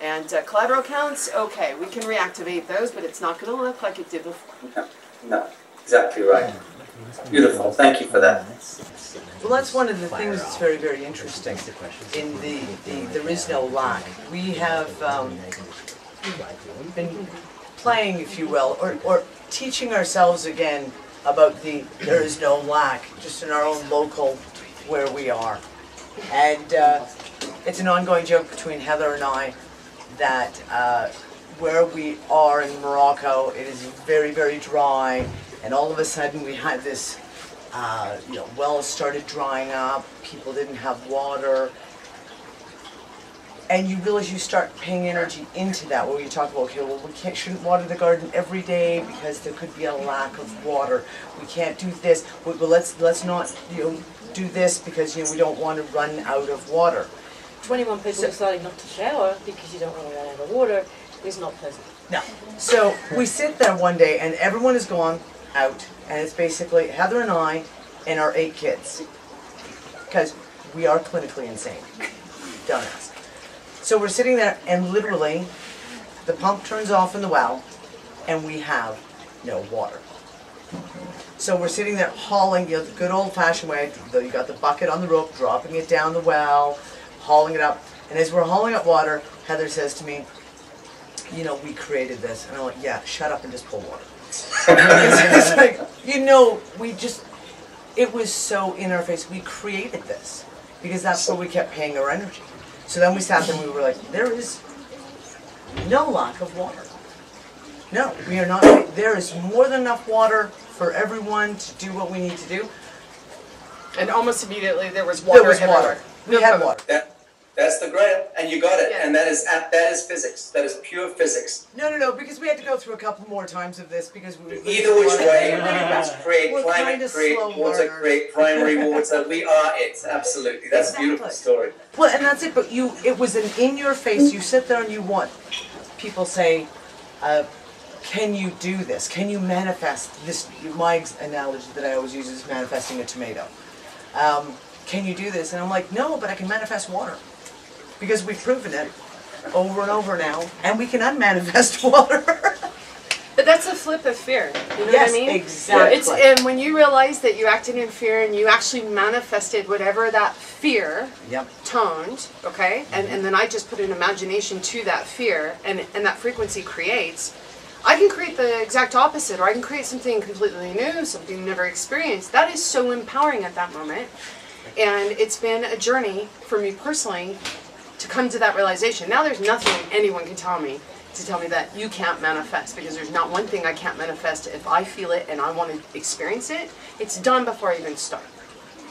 Speaker 1: And collateral accounts, okay, we can reactivate those, but it's not going to look like it did before.
Speaker 5: No, exactly right. Beautiful. Thank you for that.
Speaker 6: Well, that's one of the things that's very, very interesting. In the there is no lack. We have been playing, if you will, or teaching ourselves again about there is no lack, just in our own local where we are. And it's an ongoing joke between Heather and I that where we are in Morocco, it is very, very dry, and all of a sudden we had this, wells started drying up, people didn't have water, and you realize you start paying energy into that, where you talk about, okay, well, we shouldn't water the garden every day because there could be a lack of water. We can't do this. Well, let's not do this because we don't want to run out of water.
Speaker 2: 21 people deciding not to shower because you don't want to run out of water is not pleasant.
Speaker 6: No. So we sit there one day and everyone is gone out, and it's basically Heather and I and our 8 kids, because we are clinically insane. Don't ask. So we're sitting there and literally the pump turns off in the well and we have no water. So we're sitting there hauling, the good old-fashioned way. You got the bucket on the rope, dropping it down the well, hauling it up. And as we're hauling up water, Heather says to me, you know, we created this. And I'm like, yeah, shut up and just pull water. It's like, you know, it was so in our face. We created this because that's where we kept paying our energy. So then we sat there and we were like, there is no lack of water. No, we are not. There is more than enough water for everyone to do what we need to do.
Speaker 1: And almost immediately there was water everywhere.
Speaker 6: We had water.
Speaker 5: That's the grail, and you got it.
Speaker 1: Yeah.
Speaker 5: And that is physics. That is pure physics.
Speaker 6: No, because we had to go through a couple more times of this because we.
Speaker 5: Either which way, create
Speaker 6: We're
Speaker 5: climate,
Speaker 6: kinda
Speaker 5: create
Speaker 6: slow
Speaker 5: water,
Speaker 6: learners.
Speaker 5: create primary water. We are it. Absolutely, that's a beautiful story.
Speaker 6: Well, and that's it. But it was an in your face. You sit there and you want people say, "Can you do this? Can you manifest this?" My analogy that I always use is manifesting a tomato. Can you do this? And I'm like, no, but I can manifest water. Because we've proven it over and over now, and we can unmanifest water.
Speaker 1: But that's a flip of fear. You know
Speaker 6: Yes,
Speaker 1: what I mean?
Speaker 6: exactly.
Speaker 1: And when you realize that you acted in fear and you actually manifested whatever that fear toned, okay? And then I just put an imagination to that fear, and that frequency creates. I can create the exact opposite, or I can create something completely new, something never experienced. That is so empowering at that moment. And it's been a journey for me personally to come to that realization. Now there's nothing anyone can tell me that you can't manifest, because there's not one thing I can't manifest. If I feel it and I want to experience it, it's done before I even start.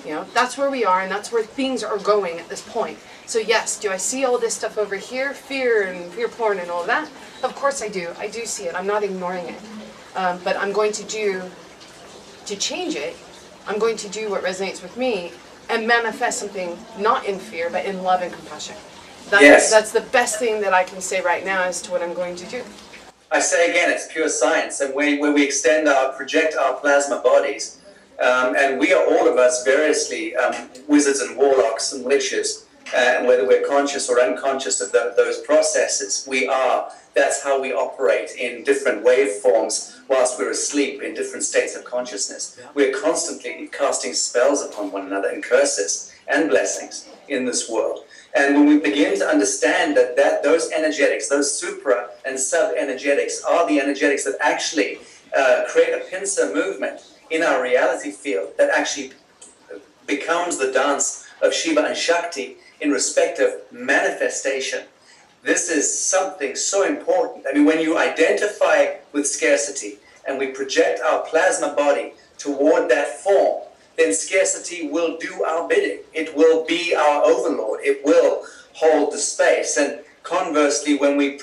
Speaker 1: You know, that's where we are, and that's where things are going at this point. So yes, do I see all this stuff over here, fear and fear porn and all that? Of course I do. I do see it. I'm not ignoring it. But I'm going to change it, I'm going to do what resonates with me and manifest something not in fear, but in love and compassion. That's the best thing that I can say right now as to what I'm going to do.
Speaker 5: I say again, it's pure science, and when we project our plasma bodies, and we are all of us variously wizards and warlocks and witches, and whether we're conscious or unconscious of those processes, that's how we operate in different waveforms whilst we're asleep in different states of consciousness. We're constantly casting spells upon one another and curses and blessings in this world. And when we begin to understand that those energetics, those supra and sub-energetics are the energetics that actually create a pincer movement in our reality field that actually becomes the dance of Shiva and Shakti in respect of manifestation. This is something so important. I mean, when you identify with scarcity and we project our plasma body toward that form, then scarcity will do our bidding. It will be our overlord. It will hold the space. And conversely, when we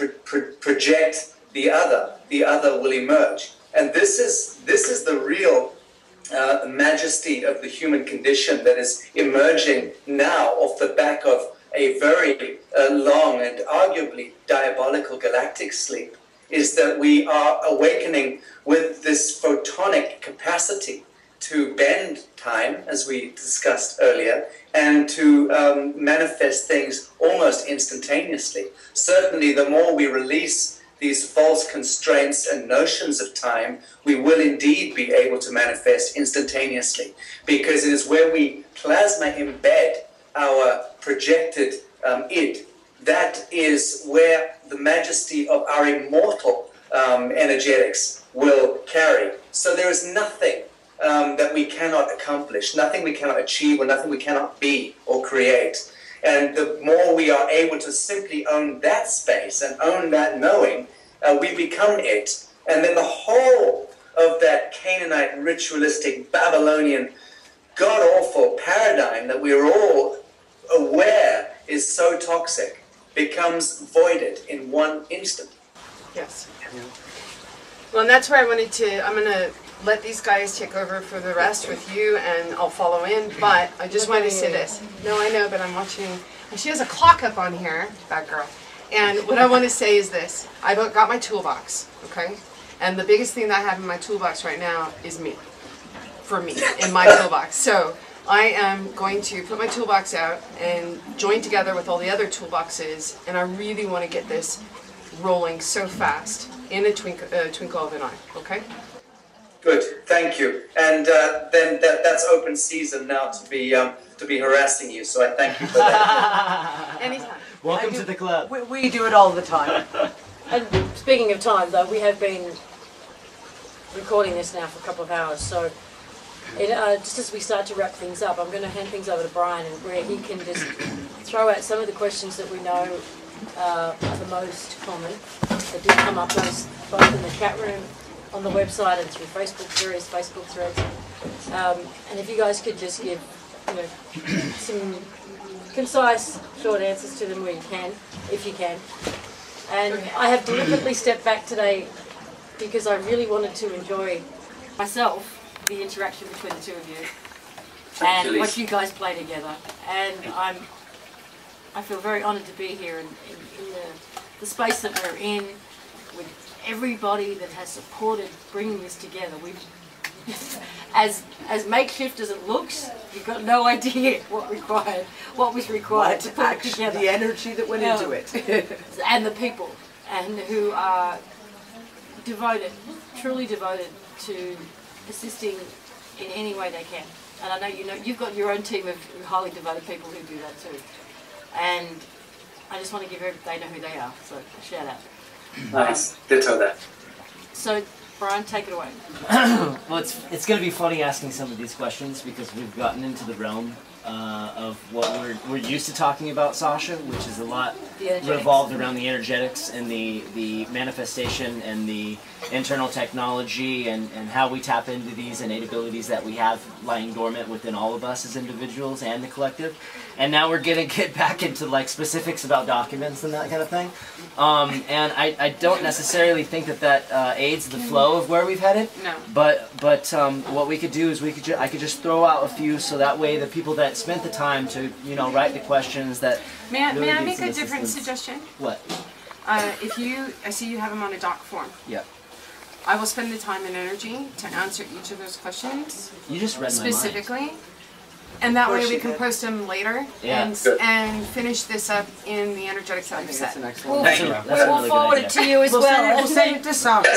Speaker 5: project the other will emerge. And this is the real majesty of the human condition that is emerging now off the back of a very long and arguably diabolical galactic sleep, is that we are awakening with this photonic capacity to bend time, as we discussed earlier, and to manifest things almost instantaneously. Certainly, the more we release these false constraints and notions of time, we will indeed be able to manifest instantaneously, because it is where we plasma embed our projected id. That is where the majesty of our immortal energetics will carry. So there is nothing that we cannot accomplish, nothing we cannot achieve, or nothing we cannot be or create. And the more we are able to simply own that space and own that knowing, we become it. And then the whole of that Canaanite, ritualistic, Babylonian, god-awful paradigm that we're all aware is so toxic becomes voided in one instant.
Speaker 1: Yes. Well, and that's where I'm going to let these guys take over for the rest with you, and I'll follow in, but I just wanted to say this. No, I know, but I'm watching, and she has a clock up on here, that girl. And what I want to say is this. I got my toolbox, okay? And the biggest thing that I have in my toolbox right now is me. For me, in my toolbox. So I am going to put my toolbox out and join together with all the other toolboxes, and I really want to get this rolling so fast in a twinkle of an eye, okay?
Speaker 4: Good, thank you. And then that's open season now to be harassing you. So I thank you for that.
Speaker 1: Anytime.
Speaker 3: Welcome to the club.
Speaker 6: We do it all the time.
Speaker 2: And speaking of time, though, we have been recording this now for a couple of hours, so just as we start to wrap things up, I'm going to hand things over to Brian, and where he can just throw out some of the questions that we know are the most common that did come up both in the chat room, on the website, and through Facebook, various Facebook threads. And if you guys could just give, some concise, short answers to them where you can, if you can. And I have deliberately stepped back today because I really wanted to enjoy myself the interaction between the two of you and what you guys play together. And I feel very honoured to be here in the space that we're in, with everybody that has supported bringing this together. As makeshift as it looks, you've got no idea what was required to put it together.
Speaker 6: The energy that went into it.
Speaker 2: And the people, and who are devoted, truly devoted to assisting in any way they can. And I know you've got your own team of highly devoted people who do that too. And I just want to give they know who they are, so shout out.
Speaker 5: Nice, ditto that.
Speaker 2: So Brian, take it away.
Speaker 3: Well, it's going to be funny asking some of these questions because we've gotten into the realm of what we're used to talking about, Sacha, which is a lot revolved around the energetics and the manifestation and the internal technology and how we tap into these innate abilities that we have lying dormant within all of us as individuals and the collective. And now we're going to get back into like specifics about documents and that kind of thing. And I don't necessarily think that aids the flow of where we've headed.
Speaker 1: No.
Speaker 3: But what we could do is I could just throw out a few so that way the people that spent the time to write the questions that
Speaker 1: May I
Speaker 3: really
Speaker 1: make
Speaker 3: need
Speaker 1: a
Speaker 3: some
Speaker 1: different
Speaker 3: assistance.
Speaker 1: suggestion?
Speaker 3: What?
Speaker 1: I see you have them on a doc form.
Speaker 3: Yeah.
Speaker 1: I will spend the time and energy to answer each of those questions
Speaker 3: You just read my mind.
Speaker 1: specifically, and that way
Speaker 6: course
Speaker 1: we
Speaker 6: you
Speaker 1: can
Speaker 6: did.
Speaker 1: post them later
Speaker 3: Yeah.
Speaker 1: and finish this up in the energetics that we've set.
Speaker 6: excellent.
Speaker 3: That's a
Speaker 2: We
Speaker 3: really
Speaker 2: will
Speaker 3: good
Speaker 2: forward
Speaker 3: idea.
Speaker 2: it to you as
Speaker 6: We'll
Speaker 2: well.
Speaker 6: send it to Sacha,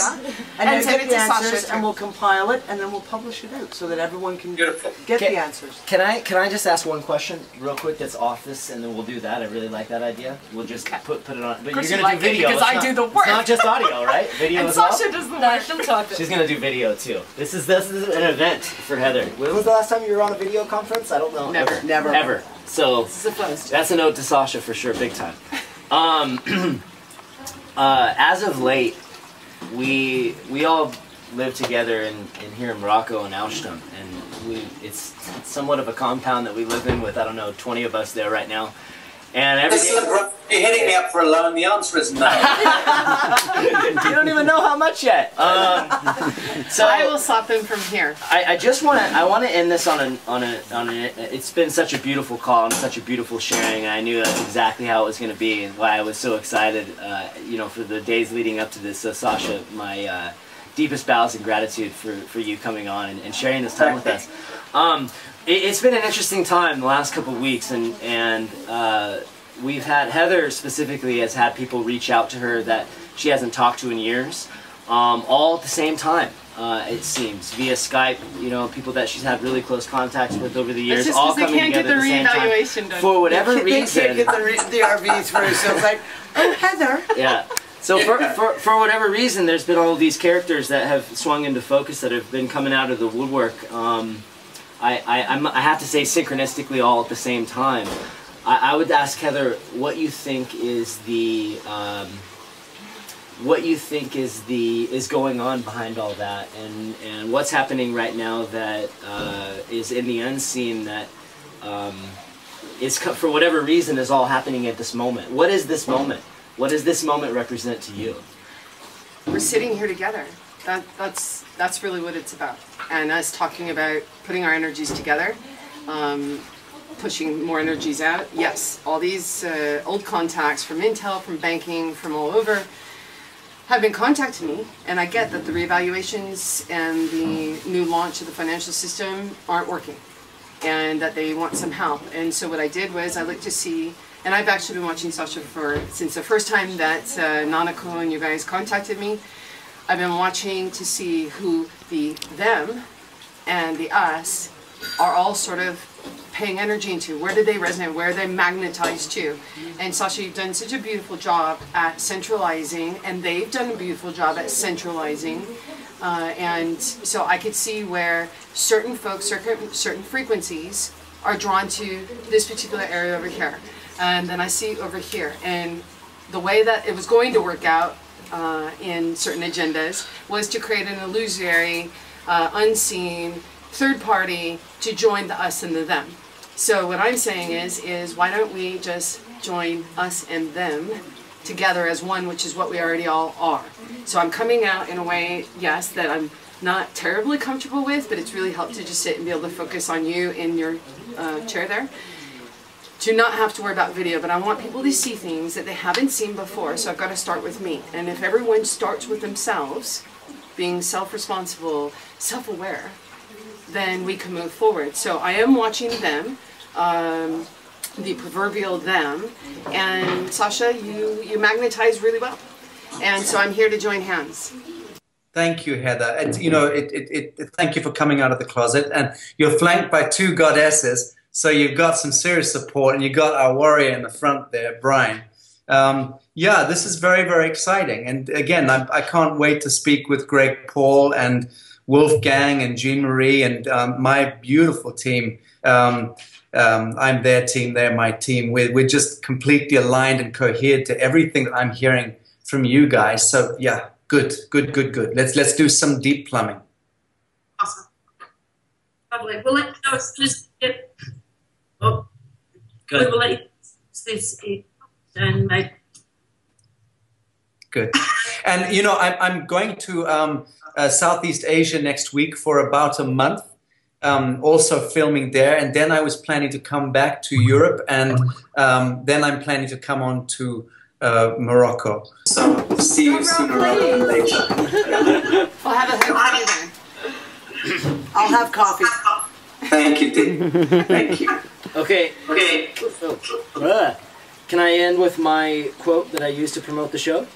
Speaker 6: and then
Speaker 1: send
Speaker 6: get
Speaker 1: it
Speaker 6: the
Speaker 1: to Sacha,
Speaker 6: answers,
Speaker 1: too.
Speaker 6: and we'll compile it, and then we'll publish it out so that everyone can
Speaker 5: Beautiful.
Speaker 6: get
Speaker 3: Okay.
Speaker 6: the answers.
Speaker 3: Can I just ask one question real quick that's off this, and then we'll do that. I really like that idea. We'll just put it on. But
Speaker 1: course
Speaker 3: you're
Speaker 1: you
Speaker 3: gonna
Speaker 1: like
Speaker 3: do
Speaker 1: it,
Speaker 3: video
Speaker 1: because
Speaker 3: It's
Speaker 1: I
Speaker 3: not-
Speaker 1: do the work.
Speaker 3: It's not just audio, right? Video
Speaker 1: And
Speaker 3: as well.
Speaker 1: Sacha does the
Speaker 2: No,
Speaker 1: work.
Speaker 2: she'll type it.
Speaker 3: She's gonna do video too. This is an event for Heather. When was the last time you were on a video conference? I don't know.
Speaker 1: Never.
Speaker 6: Never.
Speaker 3: Ever. So
Speaker 1: This is a first.
Speaker 3: that's a note to Sacha for sure, big time. As of late, we all live together in here in Morocco and Oudtshoorn, and it's somewhat of a compound that we live in with, I don't know, 20 of us there right now. And every
Speaker 5: Listen,
Speaker 3: day,
Speaker 5: bro, you're hitting me up for a loan. The answer is no.
Speaker 3: you don't even know how much yet. So
Speaker 1: I will slap them from here.
Speaker 3: I just want to end this on a it's been such a beautiful call and such a beautiful sharing, and I knew that's exactly how it was going to be and why I was so excited for the days leading up to this. So Sacha, my deepest bows and gratitude for you coming on and sharing this time with us. It's been an interesting time the last couple of weeks, and we've had, Heather specifically has had people reach out to her that she hasn't talked to in years, all at the same time, it seems, via Skype, people that she's had really close contacts with over the years,
Speaker 1: It's just
Speaker 3: all
Speaker 1: 'cause they
Speaker 3: coming
Speaker 1: can't get
Speaker 3: together
Speaker 1: the
Speaker 3: at the same
Speaker 1: reevaluation
Speaker 3: time.
Speaker 1: done.
Speaker 3: For whatever
Speaker 6: They
Speaker 3: reason.
Speaker 6: can't get the RV through, so it's like, oh, Heather.
Speaker 3: Yeah. So for whatever reason, there's been all these characters that have swung into focus that have been coming out of the woodwork. I have to say synchronistically all at the same time. I would ask Heather what you think is is going on behind all that, and what's happening right now that is in the unseen that is for whatever reason is all happening at this moment. What is this moment? What does this moment represent to you?
Speaker 1: We're sitting here together. That's really what it's about. And us talking about putting our energies together, pushing more energies out. Yes, all these old contacts from Intel, from banking, from all over have been contacting me, and I get that the reevaluations and the new launch of the financial system aren't working, and that they want some help. And so what I did was I looked to see, and I've actually been watching Sacha since the first time that Nanako and you guys contacted me. I've been watching to see who the them and the us are all sort of paying energy into. Where do they resonate? Where are they magnetized to? And Sacha, you've done such a beautiful job at centralizing, and they've done a beautiful job at centralizing. And so I could see where certain folks, certain frequencies are drawn to this particular area over here. And then I see over here. And the way that it was going to work out in certain agendas was to create an illusory, unseen, third party to join the us and the them. So what I'm saying is why don't we just join us and them together as one, which is what we already all are. So I'm coming out in a way, yes, that I'm not terribly comfortable with, but it's really helped to just sit and be able to focus on you in your chair there. To not have to worry about video, but I want people to see things that they haven't seen before, so I've got to start with me. And if everyone starts with themselves, being self-responsible, self-aware, then we can move forward. So I am watching them, the proverbial them, and Sacha, you magnetize really well. And so I'm here to join hands.
Speaker 7: Thank you, Heather. And you know, thank you for coming out of the closet. And you're flanked by two goddesses, so you've got some serious support, and you got our warrior in the front there, Brian. Yeah, this is very, very exciting. And again, I can't wait to speak with Greg Paul and Wolfgang and Jean Marie and my beautiful team. I'm their team, they're my team. We're just completely aligned and cohered to everything that I'm hearing from you guys. So yeah, good. Let's do some deep plumbing.
Speaker 8: Awesome. Lovely. We'll let you know as soon as we get. Oh, good. We will let you know this and maybe.
Speaker 7: Good. And you know, I'm going to Southeast Asia next week for about a month. Also filming there, and then I was planning to come back to Europe, and then I'm planning to come on to Morocco.
Speaker 5: So see you sooner rather than later.
Speaker 1: I'll have a coffee then.
Speaker 6: I'll have coffee.
Speaker 5: Thank you, Dean. Thank you.
Speaker 3: Okay. Can I end with my quote that I used to promote the show?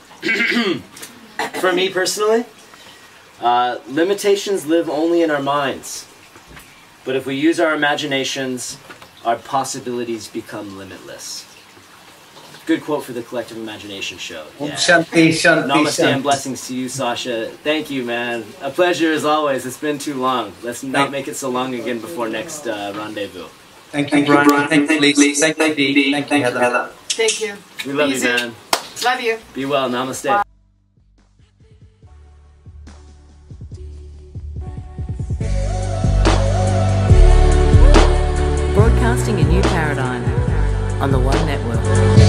Speaker 3: For me personally, limitations live only in our minds. But if we use our imaginations, our possibilities become limitless. Good quote for the Collective Imagination Show. Yeah.
Speaker 7: Shanti, Shanti,
Speaker 3: Namaste
Speaker 7: Shanti.
Speaker 3: and blessings to you, Sacha. Thank you, man. A pleasure as always. It's been too long. Let's not make it so long again before next rendezvous.
Speaker 7: Thank you, Brian. Thank you, Lisa. Thank you, Dee. Thank you, Heather.
Speaker 1: Thank you.
Speaker 3: We love you,
Speaker 1: Easy.
Speaker 3: man.
Speaker 1: Love you.
Speaker 3: Be well. Namaste.
Speaker 1: Bye.
Speaker 9: Broadcasting a new paradigm on the One Network.